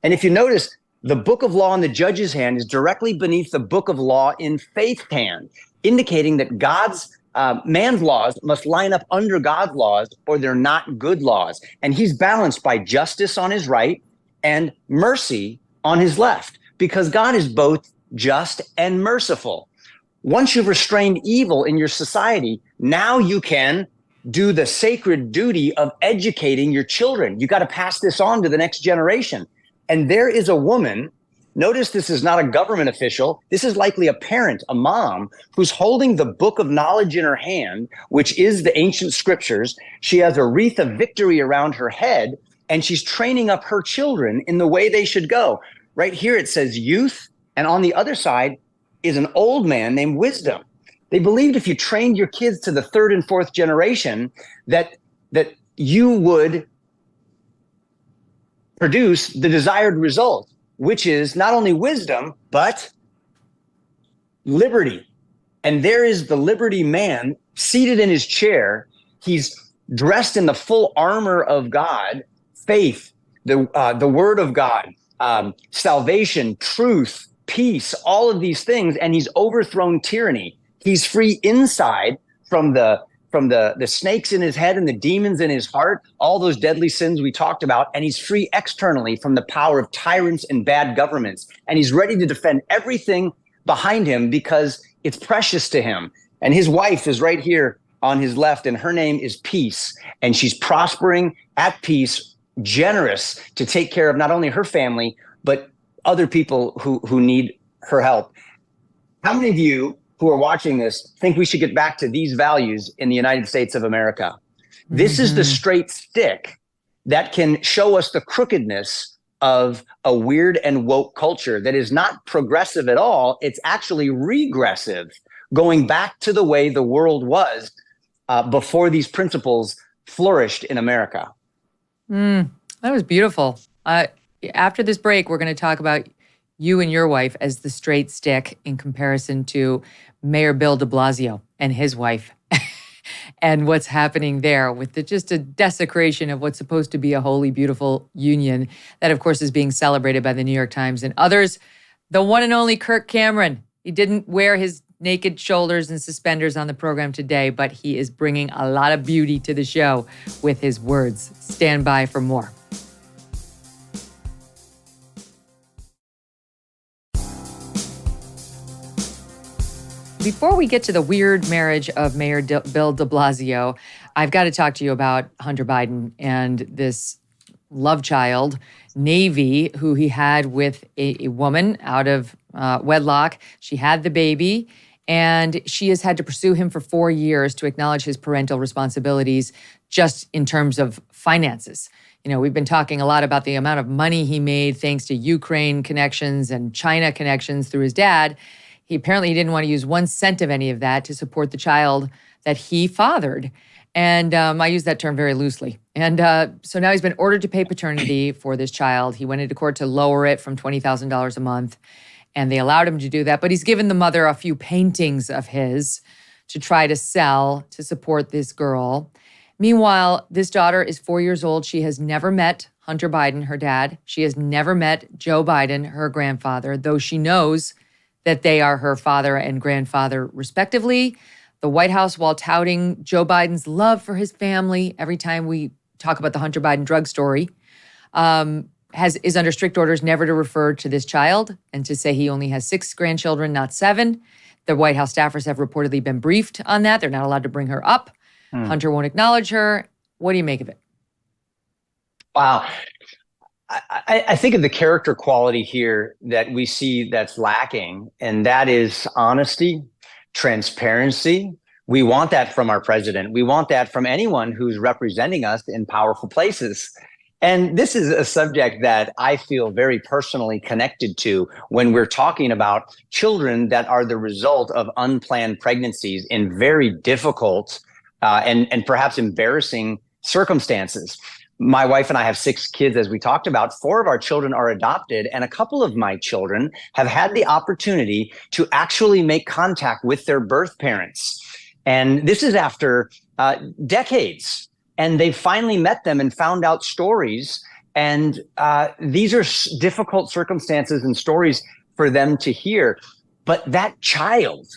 And if you notice, the book of law in the judge's hand is directly beneath the book of law in Faith's hand, indicating that God's man's laws must line up under God's laws, or they're not good laws. And he's balanced by justice on his right and mercy on his left, because God is both just and merciful. Once you've restrained evil in your society, now you can do the sacred duty of educating your children. You got to pass this on to the next generation. And there is a woman, notice this is not a government official, this is likely a parent, a mom, who's holding the book of knowledge in her hand, which is the ancient scriptures. She has a wreath of victory around her head, and she's training up her children in the way they should go. Right here it says youth, and on the other side is an old man named Wisdom. They believed if you trained your kids to the 3rd and 4th generation, that you would produce the desired result, which is not only wisdom, but liberty. And there is the liberty man seated in his chair. He's dressed in the full armor of God, faith, the word of God, salvation, truth, peace, all of these things. And he's overthrown tyranny. He's free inside from the snakes in his head and the demons in his heart, all those deadly sins we talked about. And he's free externally from the power of tyrants and bad governments. And he's ready to defend everything behind him because it's precious to him. And his wife is right here on his left, and her name is Peace. And she's prospering, at peace, generous to take care of not only her family, but other people who need her help. How many of you who are watching this think we should get back to these values in the United States of America? This is the straight stick that can show us the crookedness of a weird and woke culture that is not progressive at all. It's actually regressive, going back to the way the world was before these principles flourished in America. That was beautiful. After this break, we're going to talk about you and your wife as the straight stick in comparison to Mayor Bill de Blasio and his wife and what's happening there with just a desecration of what's supposed to be a holy, beautiful union that, of course, is being celebrated by the New York Times and others. The one and only Kirk Cameron. He didn't wear his naked shoulders and suspenders on the program today, but he is bringing a lot of beauty to the show with his words. Stand by for more. Before we get to the weird marriage of Mayor Bill de Blasio, I've got to talk to you about Hunter Biden and this love child, Navy, who he had with a woman out of wedlock. She had the baby, and she has had to pursue him for 4 years to acknowledge his parental responsibilities just in terms of finances. You know, we've been talking a lot about the amount of money he made thanks to Ukraine connections and China connections through his dad. He apparently didn't want to use 1 cent of any of that to support the child that he fathered. And I use that term very loosely. And so now he's been ordered to pay paternity for this child. He went into court to lower it from $20,000 a month, and they allowed him to do that. But he's given the mother a few paintings of his to try to sell to support this girl. Meanwhile, this daughter is 4 years old. She has never met Hunter Biden, her dad. She has never met Joe Biden, her grandfather, though she knows that they are her father and grandfather, respectively. The White House, while touting Joe Biden's love for his family every time we talk about the Hunter Biden drug story, is under strict orders never to refer to this child and to say he only has 6 grandchildren, not 7. The White House staffers have reportedly been briefed on that. They're not allowed to bring her up. Hunter won't acknowledge her. What do you make of it? Wow. I think of the character quality here that we see that's lacking, and that is honesty, transparency. We want that from our president. We want that from anyone who's representing us in powerful places. And this is a subject that I feel very personally connected to when we're talking about children that are the result of unplanned pregnancies in very difficult and perhaps embarrassing circumstances. My wife and I have 6 kids, as we talked about. 4 of our children are adopted, and a couple of my children have had the opportunity to actually make contact with their birth parents. And this is after decades. And they finally met them and found out stories. And these are difficult circumstances and stories for them to hear. But that child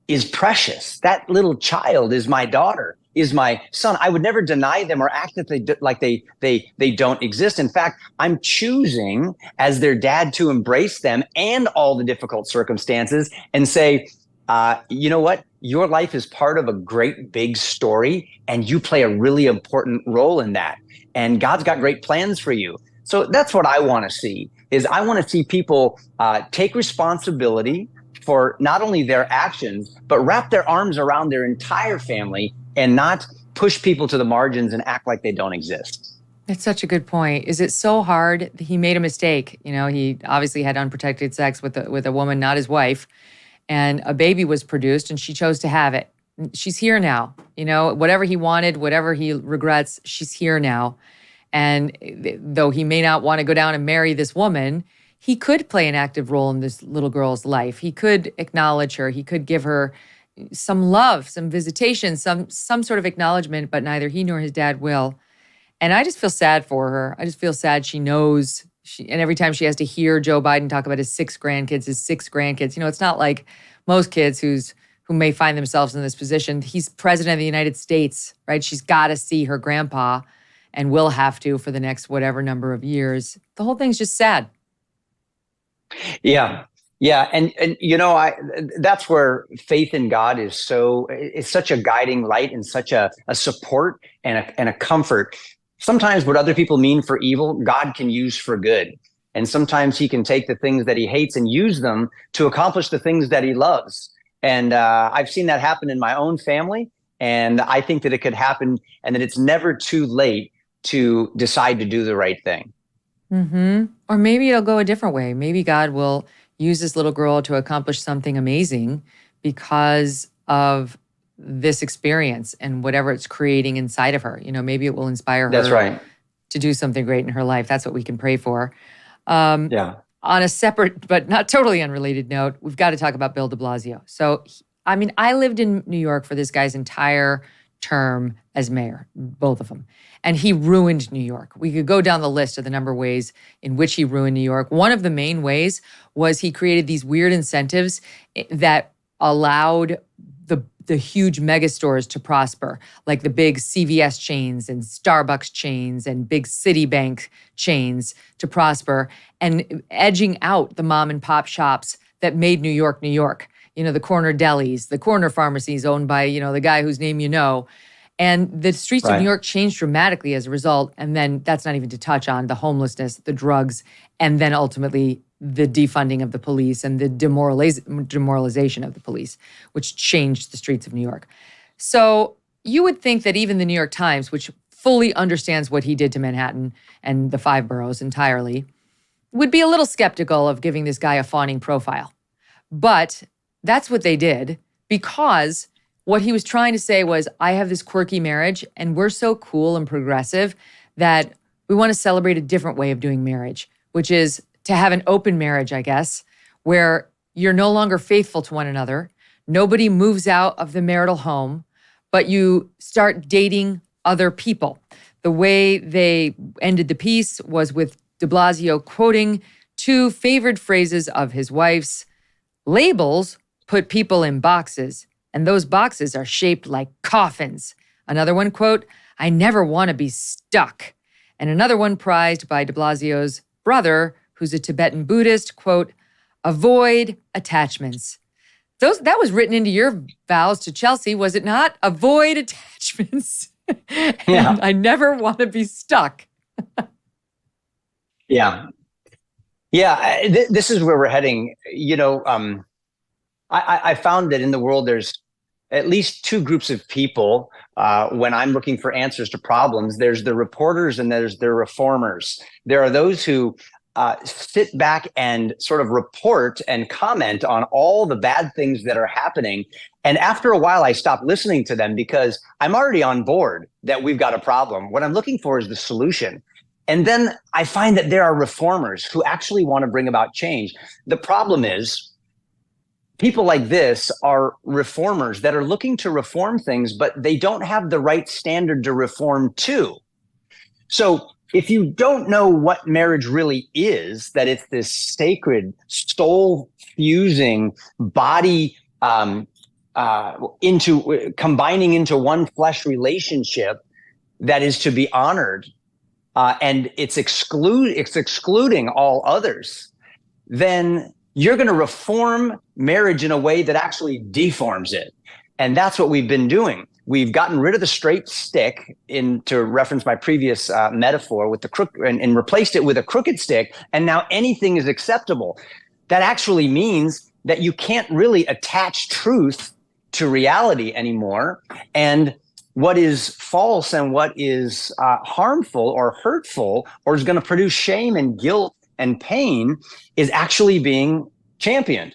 is precious. That little child is my daughter, is my son. I would never deny them or act that they don't exist. In fact, I'm choosing as their dad to embrace them and all the difficult circumstances and say, you know what? Your life is part of a great big story, and you play a really important role in that. And God's got great plans for you. So that's what I want to see, is I want to see people take responsibility for not only their actions, but wrap their arms around their entire family and not push people to the margins and act like they don't exist. That's such a good point. Is it so hard? He made a mistake. You know, he obviously had unprotected sex with a woman, not his wife, and a baby was produced, and she chose to have it. She's here now. You know, whatever he wanted, whatever he regrets, she's here now. And though he may not want to go down and marry this woman, he could play an active role in this little girl's life. He could acknowledge her. He could give her some love, some visitation, some sort of acknowledgement, but neither he nor his dad will. And I just feel sad for her. I just feel sad she knows, and every time she has to hear Joe Biden talk about his 6 grandkids, you know, it's not like most kids who may find themselves in this position. He's president of the United States, right? She's got to see her grandpa and will have to for the next whatever number of years. The whole thing's just sad. Yeah. Yeah. And you know, that's where faith in God is such a guiding light and such a support and a comfort. Sometimes what other people mean for evil, God can use for good. And sometimes he can take the things that he hates and use them to accomplish the things that he loves. And I've seen that happen in my own family. And I think that it could happen and that it's never too late to decide to do the right thing. Mm-hmm. Or maybe it'll go a different way. Maybe God will use this little girl to accomplish something amazing because of this experience and whatever it's creating inside of her. Maybe it will inspire her That's right. to do something great in her life. That's what we can pray for. Yeah. On a separate but not totally unrelated note, we've got to talk about Bill de Blasio. So, I lived in New York for this guy's entire term as mayor, both of them. And he ruined New York. We could go down the list of the number of ways in which he ruined New York. One of the main ways was he created these weird incentives that allowed the huge mega stores to prosper, like the big CVS chains and Starbucks chains and big Citibank chains to prosper, and edging out the mom and pop shops that made New York, New York. The corner delis, the corner pharmacies owned by, the guy whose name you know. And the streets of New York changed dramatically as a result. And then that's not even to touch on the homelessness, the drugs, and then ultimately the defunding of the police and the demoralization of the police, which changed the streets of New York. So you would think that even the New York Times, which fully understands what he did to Manhattan and the 5 boroughs entirely, would be a little skeptical of giving this guy a fawning profile. But that's what they did, because what he was trying to say was, I have this quirky marriage and we're so cool and progressive that we want to celebrate a different way of doing marriage, which is to have an open marriage, I guess, where you're no longer faithful to one another. Nobody moves out of the marital home, but you start dating other people. The way they ended the piece was with de Blasio quoting 2 favored phrases of his wife's: labels put people in boxes, and those boxes are shaped like coffins. Another one, quote, I never want to be stuck. And another one prized by de Blasio's brother, who's a Tibetan Buddhist, quote, avoid attachments. That was written into your vows to Chelsea, was it not? Avoid attachments. Yeah. I never want to be stuck. Yeah. Yeah. This is where we're heading. I found that in the world, there's at least 2 groups of people when I'm looking for answers to problems. There's the reporters and there's the reformers. There are those who sit back and sort of report and comment on all the bad things that are happening. And after a while, I stop listening to them because I'm already on board that we've got a problem. What I'm looking for is the solution. And then I find that there are reformers who actually want to bring about change. The problem is, people like this are reformers that are looking to reform things, but they don't have the right standard to reform to. So if you don't know what marriage really is, that it's this sacred, soul-fusing, body combining into one flesh relationship that is to be honored, and it's excluding all others, then you're going to reform marriage in a way that actually deforms it. And that's what we've been doing. We've gotten rid of the straight stick, to reference my previous metaphor, with the crook, and replaced it with a crooked stick. And now anything is acceptable. That actually means that you can't really attach truth to reality anymore. And what is false and what is harmful or hurtful, or is going to produce shame and guilt and pain, is actually being championed.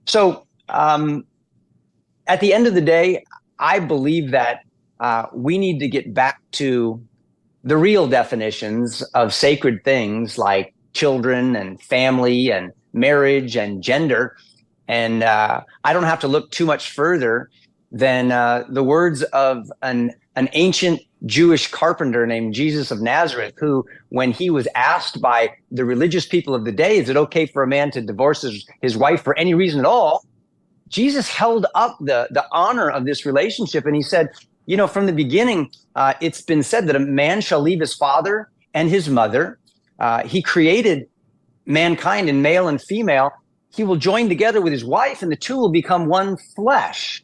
So at the end of the day, I believe that we need to get back to the real definitions of sacred things like children and family and marriage and gender. And I don't have to look too much further than the words of an ancient Jewish carpenter named Jesus of Nazareth, who, when he was asked by the religious people of the day, is it okay for a man to divorce his wife for any reason at all? Jesus held up the honor of this relationship, and he said, from the beginning, it's been said that a man shall leave his father and his mother. He created mankind in male and female. He will join together with his wife, and the two will become one flesh.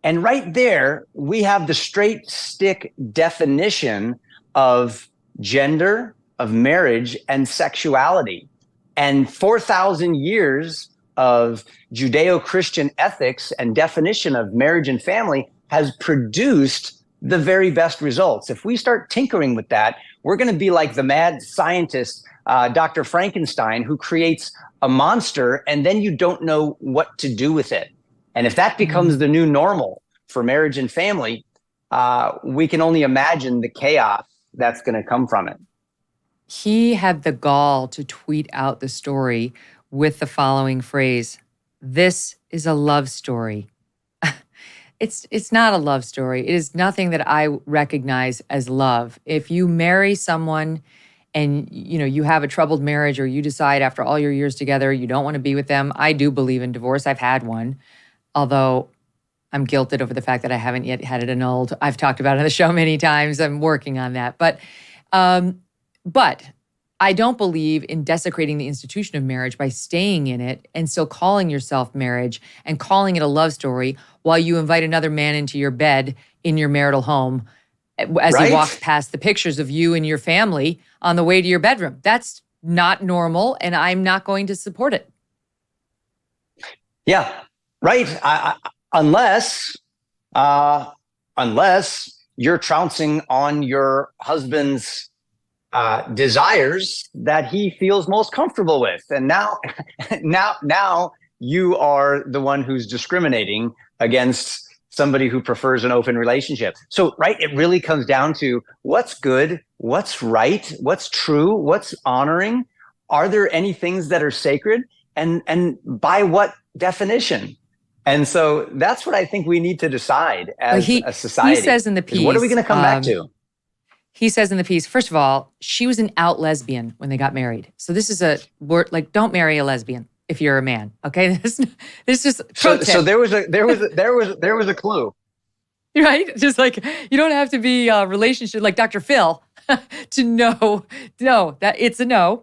And right there, we have the straight stick definition of gender, of marriage, and sexuality. And 4,000 years of Judeo-Christian ethics and definition of marriage and family has produced the very best results. If we start tinkering with that, we're going to be like the mad scientist, Dr. Frankenstein, who creates a monster and then you don't know what to do with it. And if that becomes the new normal for marriage and family, we can only imagine the chaos that's going to come from it. He had the gall to tweet out the story with the following phrase, "This is a love story." It's not a love story. It is nothing that I recognize as love. If you marry someone and you have a troubled marriage, or you decide after all your years together you don't want to be with them, I do believe in divorce. I've had one, although I'm guilted over the fact that I haven't yet had it annulled. I've talked about it on the show many times. I'm working on that. But I don't believe in desecrating the institution of marriage by staying in it and still calling yourself marriage and calling it a love story while you invite another man into your bed in your marital home as he walks past the pictures of you and your family on the way to your bedroom. That's not normal, and I'm not going to support it. Yeah, right. Unless you're trouncing on your husband's desires that he feels most comfortable with, and now you are the one who's discriminating against somebody who prefers an open relationship. So, right, it really comes down to what's good, what's right, what's true, what's honoring. Are there any things that are sacred, and by what definition? And so that's what I think we need to decide as a society. He says in the piece, what are we going to come back to? He says in the piece, first of all, she was an out lesbian when they got married. So this is a word, like, don't marry a lesbian if you're a man. Okay, this is so there was a clue, right? Just like, you don't have to be a relationship like Dr. Phil to know that it's a no.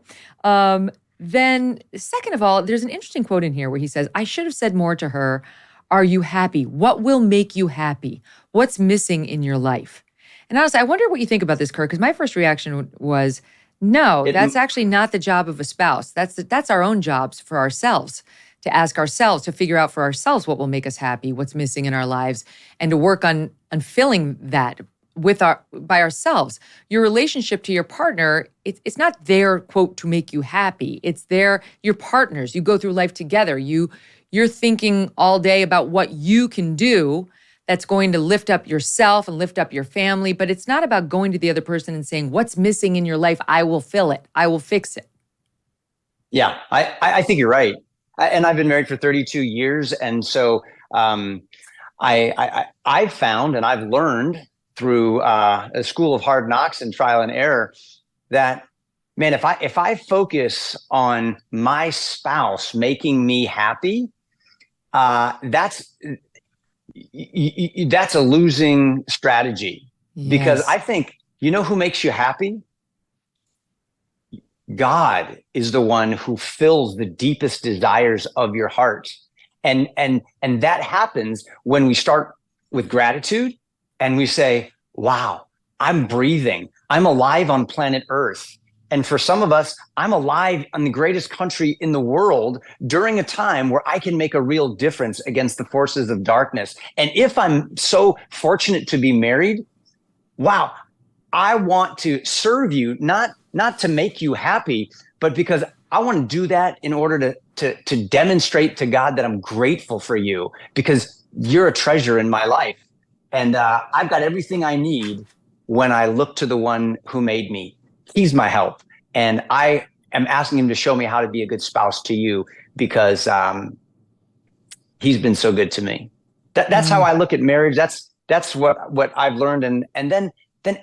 Then second of all, there's an interesting quote in here where he says, I should have said more to her. Are you happy? What will make you happy? What's missing in your life? And honestly, I wonder what you think about this, Kurt, because my first reaction was, no, that's actually not the job of a spouse. That's our own jobs for ourselves, to ask ourselves, to figure out for ourselves what will make us happy, what's missing in our lives, and to work on filling that by ourselves. Your relationship to your partner, it's not there, quote, to make you happy. It's your partners. You go through life together. You're thinking all day about what you can do that's going to lift up yourself and lift up your family. But it's not about going to the other person and saying, what's missing in your life? I will fill it. I will fix it. Yeah, I think you're right. And I've been married for 32 years. And so I've found, and I've learned through a school of hard knocks and trial and error, that, man, if I focus on my spouse making me happy, that's a losing strategy. Yes. Because I think, who makes you happy? God is the one who fills the deepest desires of your heart. And that happens when we start with gratitude and we say, wow, I'm breathing. I'm alive on planet Earth. And for some of us, I'm alive in the greatest country in the world during a time where I can make a real difference against the forces of darkness. And if I'm so fortunate to be married, wow, I want to serve you, not to make you happy, but because I want to do that in order to demonstrate to God that I'm grateful for you, because you're a treasure in my life. And I've got everything I need when I look to the one who made me. He's my help. And I am asking him to show me how to be a good spouse to you, because he's been so good to me. That's how I look at marriage. That's what I've learned. And then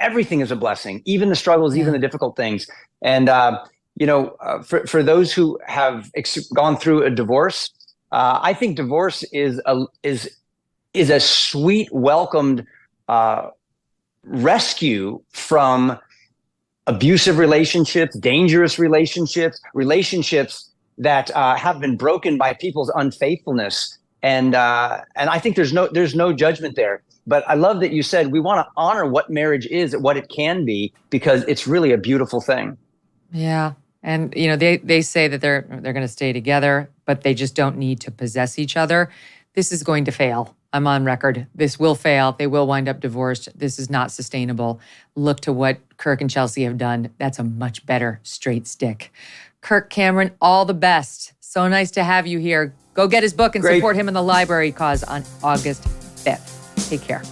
everything is a blessing, even the struggles, even the difficult things. And, for those who have gone through a divorce, I think divorce is a sweet, welcomed rescue from abusive relationships, dangerous relationships that have been broken by people's unfaithfulness. And I think there's no judgment there. But I love that you said we want to honor what marriage is, what it can be, because it's really a beautiful thing. Yeah. And, they say that they're going to stay together, but they just don't need to possess each other. This is going to fail. I'm on record. This will fail. They will wind up divorced. This is not sustainable. Look to what Kirk and Chelsea have done. That's a much better straight stick. Kirk Cameron, all the best. So nice to have you here. Go get his book and Great. support him in the library cause on August 5th. Take care.